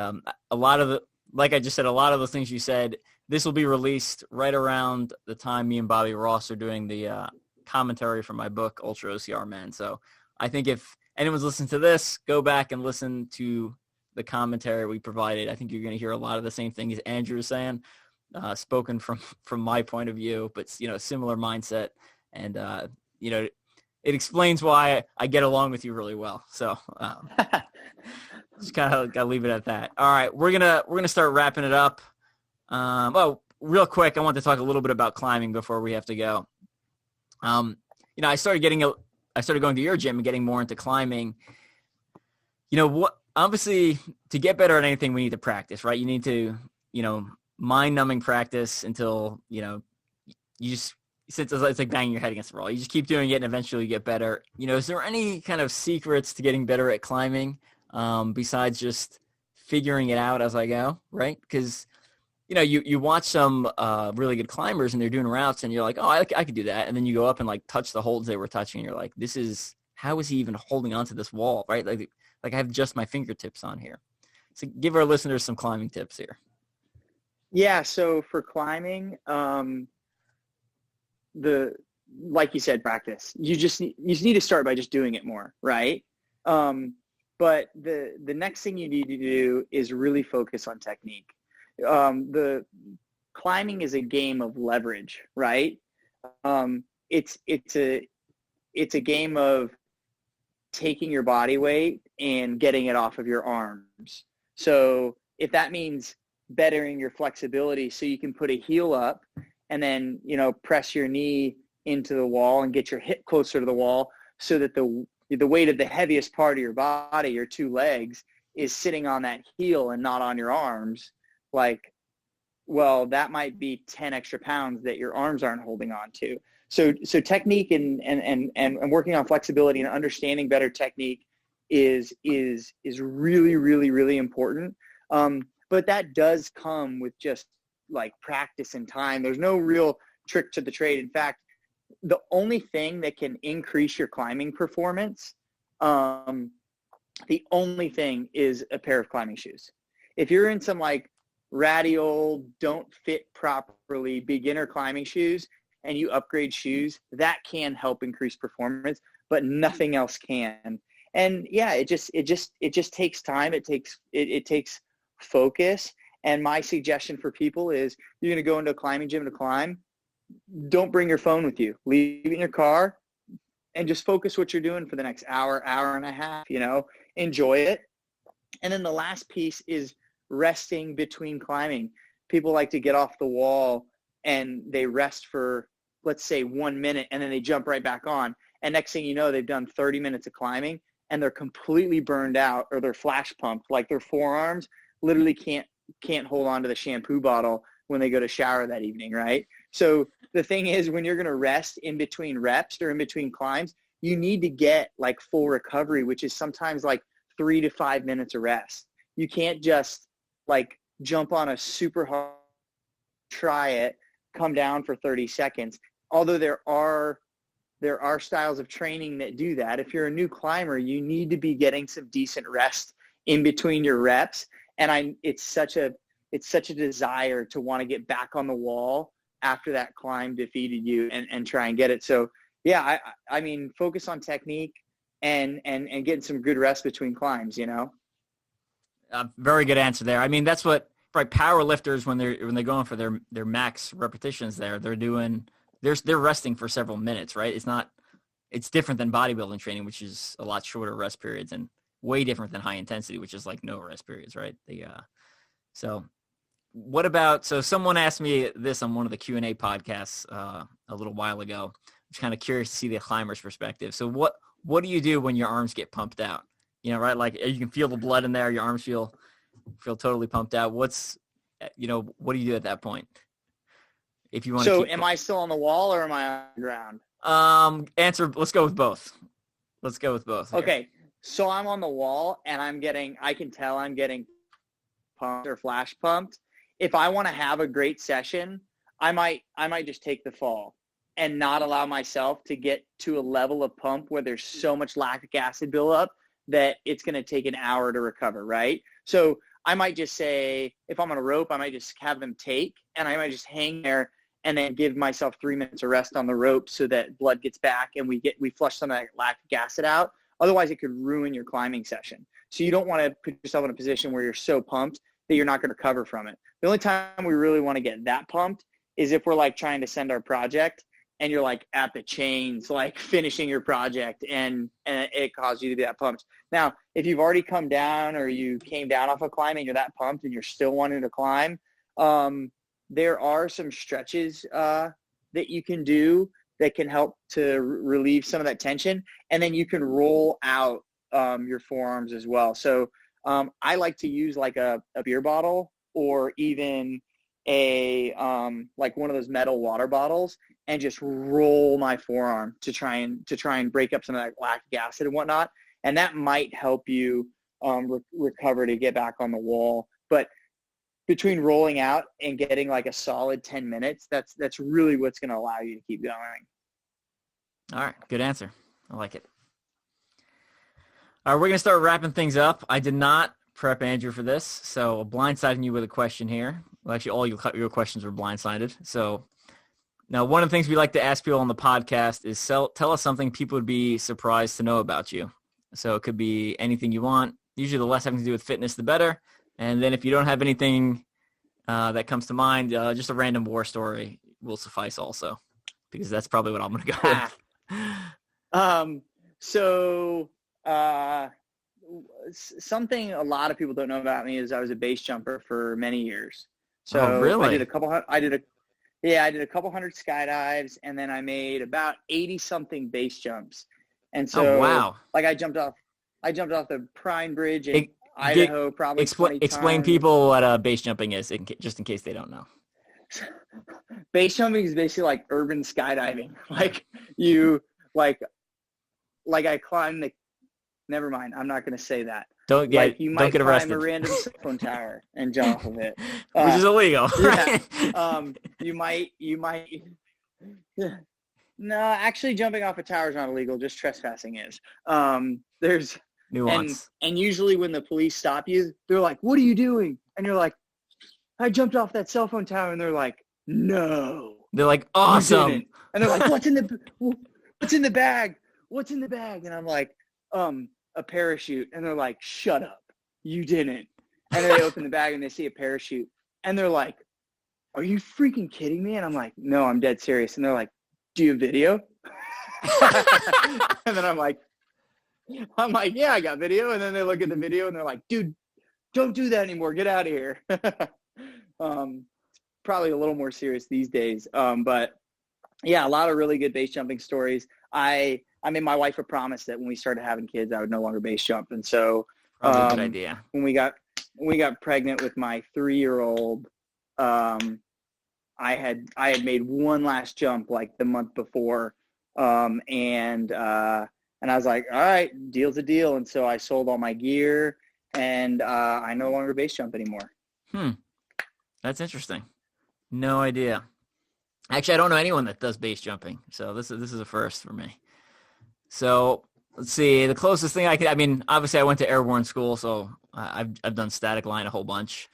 S1: like I just said, a lot of the things you said, this will be released right around the time me and Bobby Ross are doing the commentary for my book, Ultra-OCR Man. So I think if anyone's listening to this, go back and listen to the commentary we provided. I think you're going to hear a lot of the same things Andrew is saying, spoken from my point of view, but similar mindset, and it explains why I get along with you really well. So just kind of gotta leave it at that. All right, we're gonna start wrapping it up. Real quick, I want to talk a little bit about climbing before we have to go. I started getting I started going to your gym and getting more into climbing. You know what? Obviously, to get better at anything, we need to practice, right? You need to, mind-numbing practice until, you just, since it's like banging your head against the wall. You just keep doing it, and eventually you get better. Is there any kind of secrets to getting better at climbing besides just figuring it out as I go, right? Because, you watch some really good climbers, and they're doing routes, and you're like, oh, I could do that. And then you go up and, like, touch the holds they were touching, and you're like, how is he even holding onto this wall, right? Like I have just my fingertips on here. So give our listeners some climbing tips here.
S2: Yeah. So for climbing, like you said, practice. You just need to start by just doing it more, right? But the next thing you need to do is really focus on technique. The climbing is a game of leverage, right? It's a game of taking your body weight and getting it off of your arms. So if that means bettering your flexibility so you can put a heel up and then, press your knee into the wall and get your hip closer to the wall so that the weight of the heaviest part of your body, your two legs, is sitting on that heel and not on your arms, that might be 10 extra pounds that your arms aren't holding on to. So technique and working on flexibility and understanding better technique is really, really, really important. But that does come with just like practice and time. There's no real trick to the trade. In fact, the only thing that can increase your climbing performance, the only thing is a pair of climbing shoes. If you're in some like ratty old, don't fit properly beginner climbing shoes, and you upgrade shoes, that can help increase performance, but nothing else can. And yeah, it just takes time. It takes focus. And my suggestion for people is you're going to go into a climbing gym to climb. Don't bring your phone with you. Leave it in your car and just focus what you're doing for the next hour and a half, enjoy it. And then the last piece is resting between climbing. People like to get off the wall and they rest for, let's say, 1 minute, and then they jump right back on. And next thing you know, they've done 30 minutes of climbing and they're completely burned out, or they're flash pumped. Like their forearms literally can't hold on to the shampoo bottle when they go to shower that evening, right? So the thing is, when you're going to rest in between reps or in between climbs, you need to get like full recovery, which is sometimes like 3 to 5 minutes of rest. You can't just like jump on a super hard, try it, come down for 30 seconds. Although there are styles of training that do that. If you're a new climber, you need to be getting some decent rest in between your reps. And it's such a desire to want to get back on the wall after that climb defeated you and try and get it. So yeah, I mean, focus on technique and getting some good rest between climbs,
S1: Very good answer there. I mean, that's what, right, power lifters, when they're going for their max repetitions they're resting for several minutes, right? It's different than bodybuilding training, which is a lot shorter rest periods, and way different than high intensity, which is like no rest periods, right? So someone asked me this on one of the Q&A podcasts a little while ago. I'm just kind of curious to see the climber's perspective. So what do you do when your arms get pumped out? Right? Like you can feel the blood in there, your arms feel totally pumped out. What do you do at that point? If you want to
S2: am I still on the wall or am I on the ground?
S1: Let's go with both. Here.
S2: Okay. So I'm on the wall and I can tell I'm getting pumped or flash pumped. If I want to have a great session, I might just take the fall and not allow myself to get to a level of pump where there's so much lactic acid buildup that it's going to take an hour to recover, right? So I might just say, if I'm on a rope, I might just have them take, and I might just hang there and then give myself 3 minutes of rest on the rope so that blood gets back and we flush some of that lactic acid out. Otherwise, it could ruin your climbing session. So you don't want to put yourself in a position where you're so pumped that you're not going to recover from it. The only time we really want to get that pumped is if we're like trying to send our project and you're like at the chains, like finishing your project, and it causes you to be that pumped. Now, if you've already come down or you came down off of climbing, you're that pumped and you're still wanting to climb, there are some stretches that you can do that can help to relieve some of that tension. And then you can roll out your forearms as well. So I like to use like a beer bottle or even like one of those metal water bottles and just roll my forearm to try and break up some of that lactic acid and whatnot. And that might help you recover to get back on the wall. But between rolling out and getting like a solid 10 minutes, that's really what's going to allow you to keep going.
S1: All right. Good answer. I like it. All right. We're going to start wrapping things up. I did not prep Andrew for this, so blindsiding you with a question here. Well, actually, all your questions were blindsided. So now one of the things we like to ask people on the podcast is tell us something people would be surprised to know about you. So it could be anything you want. Usually the less having to do with fitness, the better. And then if you don't have anything that comes to mind, just a random war story will suffice also, because that's probably what I'm going to go with.
S2: Something a lot of people don't know about me is I was a base jumper for many years. So
S1: oh, really?
S2: I did a couple hundred skydives, and then I made about 80 something base jumps. And so,
S1: oh, wow.
S2: Like I jumped off the Prime Bridge in Idaho probably 20 times.
S1: Explain people what base jumping is, just in case they don't know.
S2: Base jumping is basically like urban skydiving. Like I climbed the. Never mind. I'm not going to say that.
S1: Don't get arrested.
S2: Climb a random cell phone tower and jump off of it,
S1: which is illegal.
S2: Yeah. You might. Yeah. No, actually, jumping off a tower is not illegal. Just trespassing is. There's
S1: nuance.
S2: And usually when the police stop you, they're like, "What are you doing?" And you're like, "I jumped off that cell phone tower." And they're like, "No."
S1: They're like, "Awesome."
S2: And they're like, "What's in the bag? What's in the bag?" And I'm like, a parachute. And they're like, "Shut up. You didn't." And then they open the bag and they see a parachute. And they're like, "Are you freaking kidding me?" And I'm like, "No, I'm dead serious." And they're like, "Do you have video?" And then I'm like, "Yeah, I got video." And then they look at the video and they're like, "Dude, don't do that anymore. Get out of here." Probably a little more serious these days. But yeah, a lot of really good base jumping stories. I made my wife a promise that when we started having kids, I would no longer base jump. And so
S1: a good idea.
S2: When we got pregnant with my 3-year-old, I had made one last jump like the month before. And I was like, all right, deal's a deal. And so I sold all my gear and I no longer base jump anymore.
S1: That's interesting. No idea. Actually, I don't know anyone that does base jumping. So this is a first for me. So let's see. The closest thing obviously I went to airborne school, so I've done static line a whole bunch.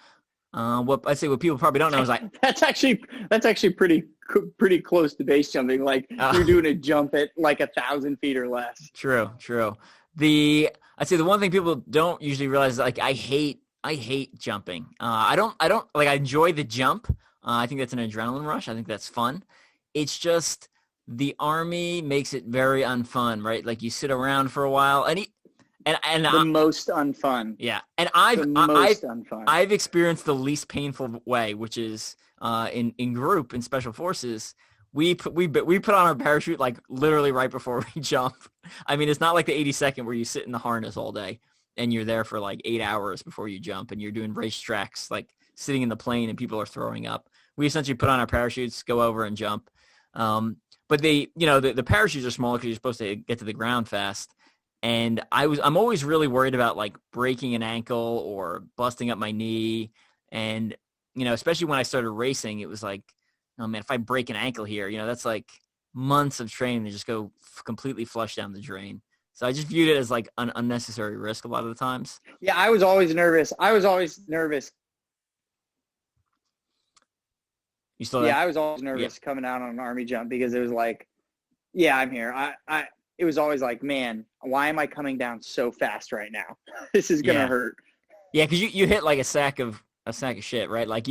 S1: What people probably don't know is
S2: that's actually pretty close to base jumping. Like you're doing a jump at like 1,000 feet or less.
S1: True. I'd say the one thing people don't usually realize is like I hate jumping. I enjoy the jump. I think that's an adrenaline rush. I think that's fun. It's just the Army makes it very unfun, right? Like you sit around for a while and the
S2: most unfun.
S1: Yeah. And I've experienced the least painful way, which is in group in special forces. We put on our parachute like literally right before we jump. I mean, it's not like the 82nd where you sit in the harness all day and you're there for like 8 hours before you jump and you're doing race tracks, like sitting in the plane and people are throwing up. We essentially put on our parachutes, go over and jump. But the parachutes are smaller because you're supposed to get to the ground fast. And I'm always really worried about like breaking an ankle or busting up my knee. And, especially when I started racing, it was like, oh man, if I break an ankle here, that's like months of training to just go completely flush down the drain. So I just viewed it as like an unnecessary risk a lot of the times.
S2: Yeah, I was always nervous.
S1: You still there?
S2: Yeah, I was always nervous coming out on an Army jump because it was like, yeah, I'm here. It was always like, man, why am I coming down so fast right now? This is gonna hurt.
S1: Yeah, because you hit like a sack of shit, right? Like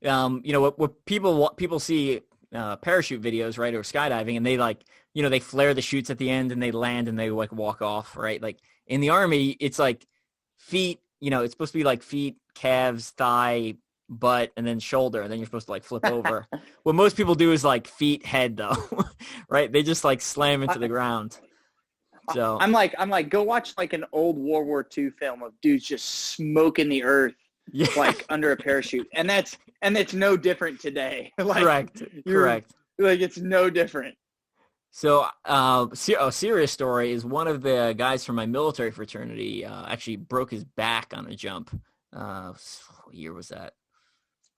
S1: what people see parachute videos, right, or skydiving, and they like, they flare the chutes at the end and they land and they like walk off, right? Like in the Army, it's like feet, it's supposed to be like feet, calves, thigh, butt, and then shoulder, and then you're supposed to like flip over. What most people do is like feet, head though, right? They just like slam into the ground. So
S2: I'm like, go watch like an old World War II film of dudes just smoking the earth, like under a parachute, and it's no different today. Like,
S1: correct.
S2: Like it's no different.
S1: So a serious story is one of the guys from my military fraternity actually broke his back on a jump. What year was that?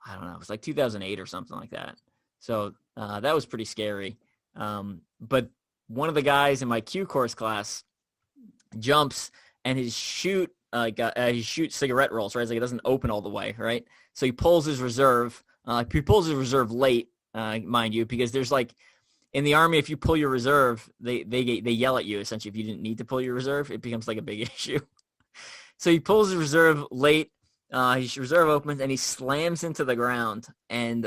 S1: I don't know. It was like 2008 or something like that. So that was pretty scary. But one of the guys in my Q course class jumps, and his chute he shoots cigarette rolls, right? It's like it doesn't open all the way, right? So he pulls his reserve. He pulls his reserve late, mind you, because there's like in the Army, if you pull your reserve, they yell at you essentially. If you didn't need to pull your reserve, it becomes like a big issue. So he pulls his reserve late. His reserve opens and he slams into the ground, and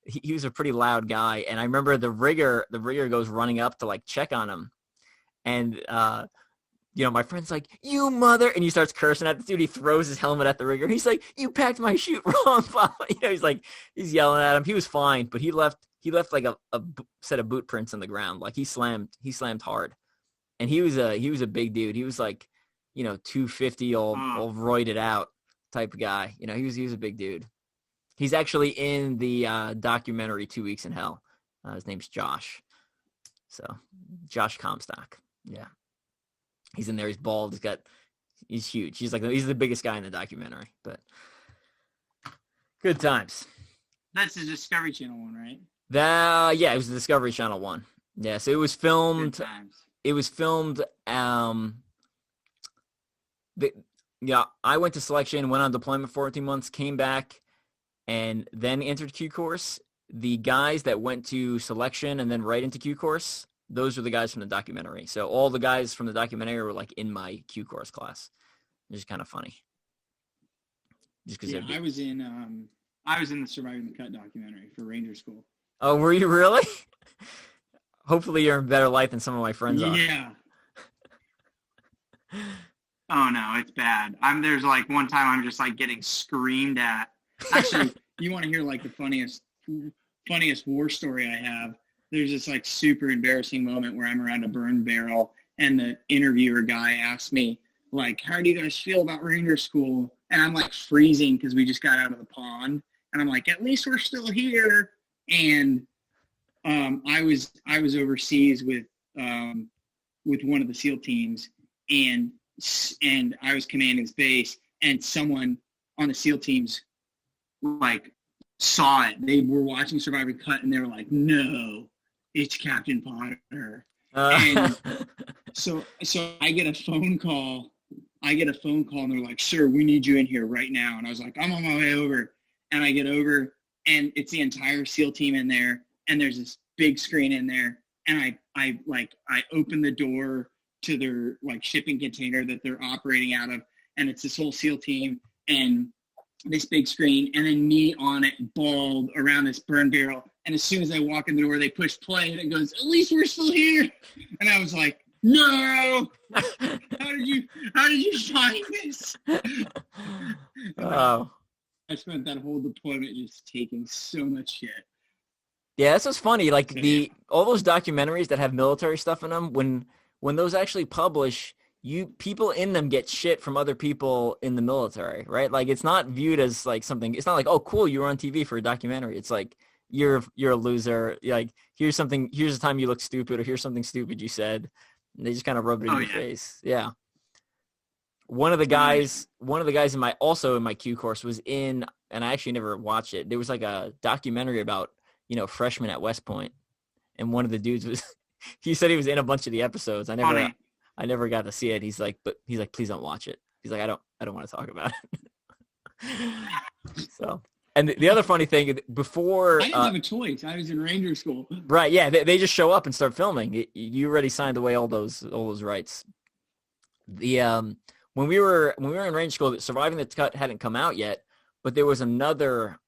S1: he was a pretty loud guy. And I remember the rigger goes running up to like check on him, and my friend's like, "You mother!" and he starts cursing at the dude. He throws his helmet at the rigger. He's like, "You packed my chute wrong." He's yelling at him. He was fine, but he left like a set of boot prints on the ground. Like he slammed hard, and he was a big dude. He was like, 250, all roided out type of guy. He was a big dude. He's actually in the documentary 2 Weeks in Hell. His name's Josh. So Josh Comstock. Yeah. He's in there. He's bald. He's huge. He's the biggest guy in the documentary, but good times.
S3: That's the Discovery Channel one, right?
S1: Yeah, it was the Discovery Channel one. Yeah. So it was filmed.
S3: Good times.
S1: It was filmed. I went to selection, went on deployment for 14 months, came back, and then entered Q course. The guys that went to selection and then right into Q course, those are the guys from the documentary. So all the guys from the documentary were like in my Q course class. It's kind of funny. Just because
S3: I was in the Surviving the Cut documentary for Ranger School.
S1: Oh, were you really? Hopefully you're in better light than some of my friends are.
S3: Yeah. Oh no, it's bad. There's like one time I'm just like getting screamed at. Actually, you want to hear like the funniest war story I have? There's this like super embarrassing moment where I'm around a burn barrel and the interviewer guy asked me like, "How do you guys feel about Ranger School?" And I'm like freezing because we just got out of the pond, and I'm like, "At least we're still here." And I was overseas with one of the SEAL teams, and I was commanding this base, and someone on the SEAL teams like saw it. They were watching Survivor Cut, and they were like, "No, it's Captain Potter." And so I get a phone call, and they're like, "Sir, we need you in here right now." And I was like, "I'm on my way over." And I get over, and it's the entire SEAL team in there, and there's this big screen in there, and I open the door to their like shipping container that they're operating out of, and it's this whole SEAL team and this big screen, and then me on it, bald around this burn barrel. And as soon as I walk in the door, they push play, and it goes, "At least we're still here." And I was like, "No! How did you find this?"
S1: Oh.
S3: I spent that whole deployment just taking so much shit.
S1: Yeah, that's what's funny. Like all those documentaries that have military stuff in them, when those actually publish, people in them get shit from other people in the military, right? Like it's not viewed as like something. It's not like, "Oh, cool, you were on TV for a documentary." It's like you're a loser. Like here's a time you look stupid, or here's something stupid you said. And they just kind of rub it in your face. Yeah. One of the guys in my Q course was in, and I actually never watched it. There was like a documentary about, freshmen at West Point. And one of the dudes he said he was in a bunch of the episodes. I never got to see it. He's like, "Please don't watch it." He's like, I don't want to talk about it. So, and the other funny thing, before
S3: I didn't have a choice. I was in Ranger School.
S1: Right. Yeah. They just show up and start filming. You already signed away all those rights. When we were in Ranger School, Surviving the Cut hadn't come out yet, but there was another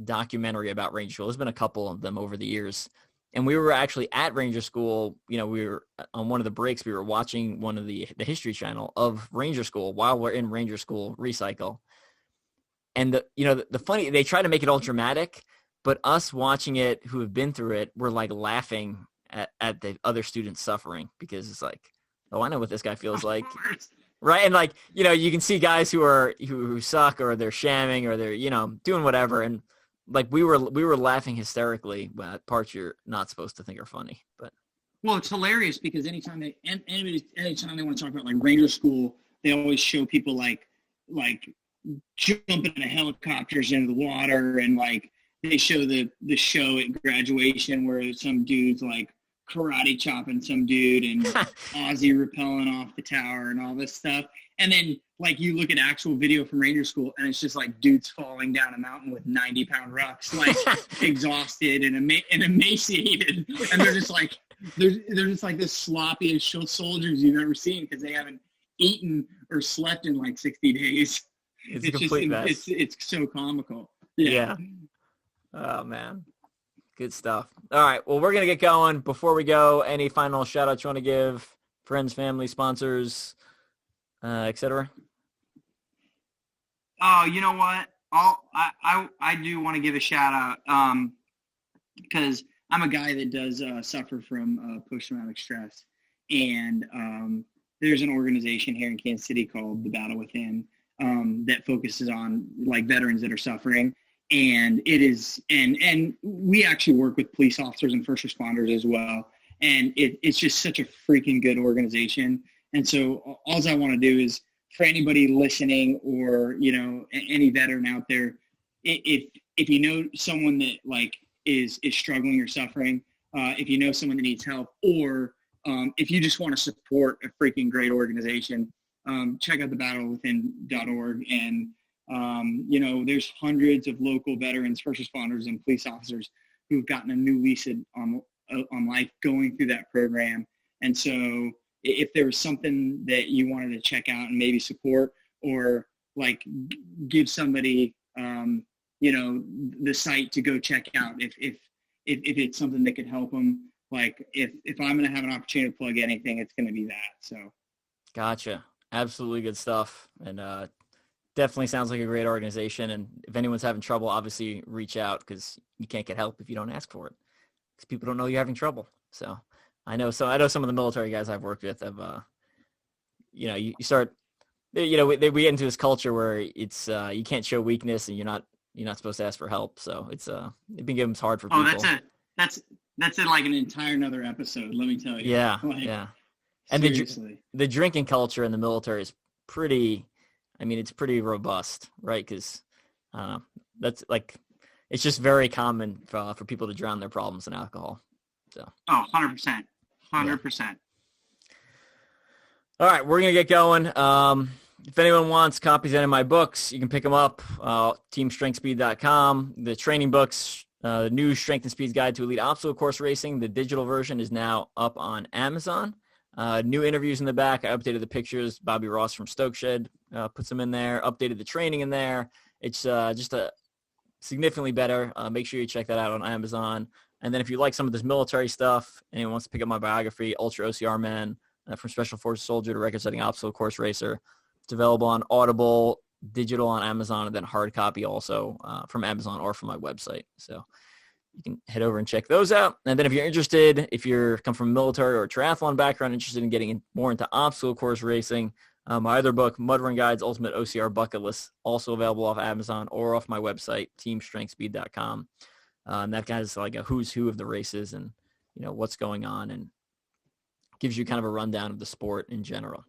S1: documentary about Ranger School. There's been a couple of them over the years. And we were actually at Ranger School. We were on one of the breaks. We were watching one of the History Channel of Ranger School while we're in Ranger School Recycle. And the funny, they try to make it all dramatic, but us watching it who have been through it, we're like laughing at the other students suffering because it's like, oh, I know what this guy feels like. Right. And like, you can see guys who suck or they're shamming or they're, doing whatever. And like we were laughing hysterically at parts you're not supposed to think are funny. But
S3: well, it's hilarious because anytime they want to talk about like Ranger School, they always show people like jumping in helicopters into the water, and like they show the show at graduation where some dude's like karate chopping some dude and Ozzy rappelling off the tower and all this stuff. And then like you look at actual video from Ranger School and it's just like dudes falling down a mountain with 90-pound rucks, like exhausted and emaciated. And they're just like the sloppiest soldiers you've ever seen because they haven't eaten or slept in like 60 days.
S1: It's a complete mess.
S3: It's so comical.
S1: Yeah. Oh man. Good stuff. All right. Well, we're going to get going. Before we go, any final shout outs you want to give? Friends, family, sponsors, etc.?
S3: Oh, you know what? I do want to give a shout out because I'm a guy that does suffer from post-traumatic stress. And there's an organization here in Kansas City called The Battle Within that focuses on like veterans that are suffering. And it is, and we actually work with police officers and first responders as well. And it's just such a freaking good organization. And so all I want to do is for anybody listening or, any veteran out there, if you know someone that like is struggling or suffering, if you know someone that needs help, or if you just want to support a freaking great organization, check out thebattlewithin.org. And there's hundreds of local veterans, first responders, and police officers who've gotten a new lease on life going through that program. And so if there was something that you wanted to check out and maybe support or like give somebody, the site to go check out, if it's something that could help them, like if I'm going to have an opportunity to plug anything, it's going to be that. So.
S1: Gotcha. Absolutely good stuff. And, definitely sounds like a great organization. And if anyone's having trouble, obviously reach out because you can't get help if you don't ask for it because people don't know you're having trouble. So I know some of the military guys I've worked with have, you start, we get into this culture where it's, you can't show weakness and you're not supposed to ask for help. So it's, it becomes hard for people.
S3: Oh, that's like an entire another episode. Let me tell you.
S1: Yeah.
S3: Like,
S1: yeah. And the drinking culture in the military is it's pretty robust, right? Because that's like, it's just very common for people to drown their problems in alcohol. So.
S3: Oh, 100%. 100%.
S1: Yeah. All right, we're going to get going. If anyone wants copies of any of my books, you can pick them up, teamstrengthspeed.com. The training books, the new Strength and Speed Guide to Elite Obstacle Course Racing, the digital version is now up on Amazon. New interviews in the back. I updated the pictures. Bobby Ross from Stoke Shed puts them in there, updated the training in there. It's just a significantly better. Make sure you check that out on Amazon. And then if you like some of this military stuff, anyone wants to pick up my biography, Ultra-OCR Man, from Special Forces Soldier to Record-Setting Obstacle Course Racer, it's available on Audible, digital on Amazon, and then hard copy also from Amazon or from my website. So you can head over and check those out. And then if you're interested, if you're come from a military or a triathlon background, interested in getting more into obstacle course racing, my other book, Mud Run Guides, Ultimate OCR Bucket List, also available off Amazon or off my website, teamstrengthspeed.com. And that has like a who's who of the races and, what's going on and gives you kind of a rundown of the sport in general.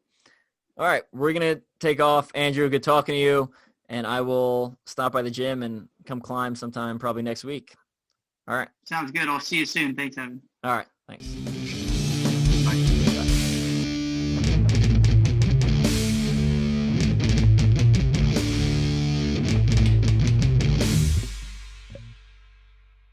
S1: All right, we're going to take off. Andrew, good talking to you. And I will stop by the gym and come climb sometime probably next week. All right.
S3: Sounds good. I'll see you soon. Thanks, Evan.
S1: All right. Thanks.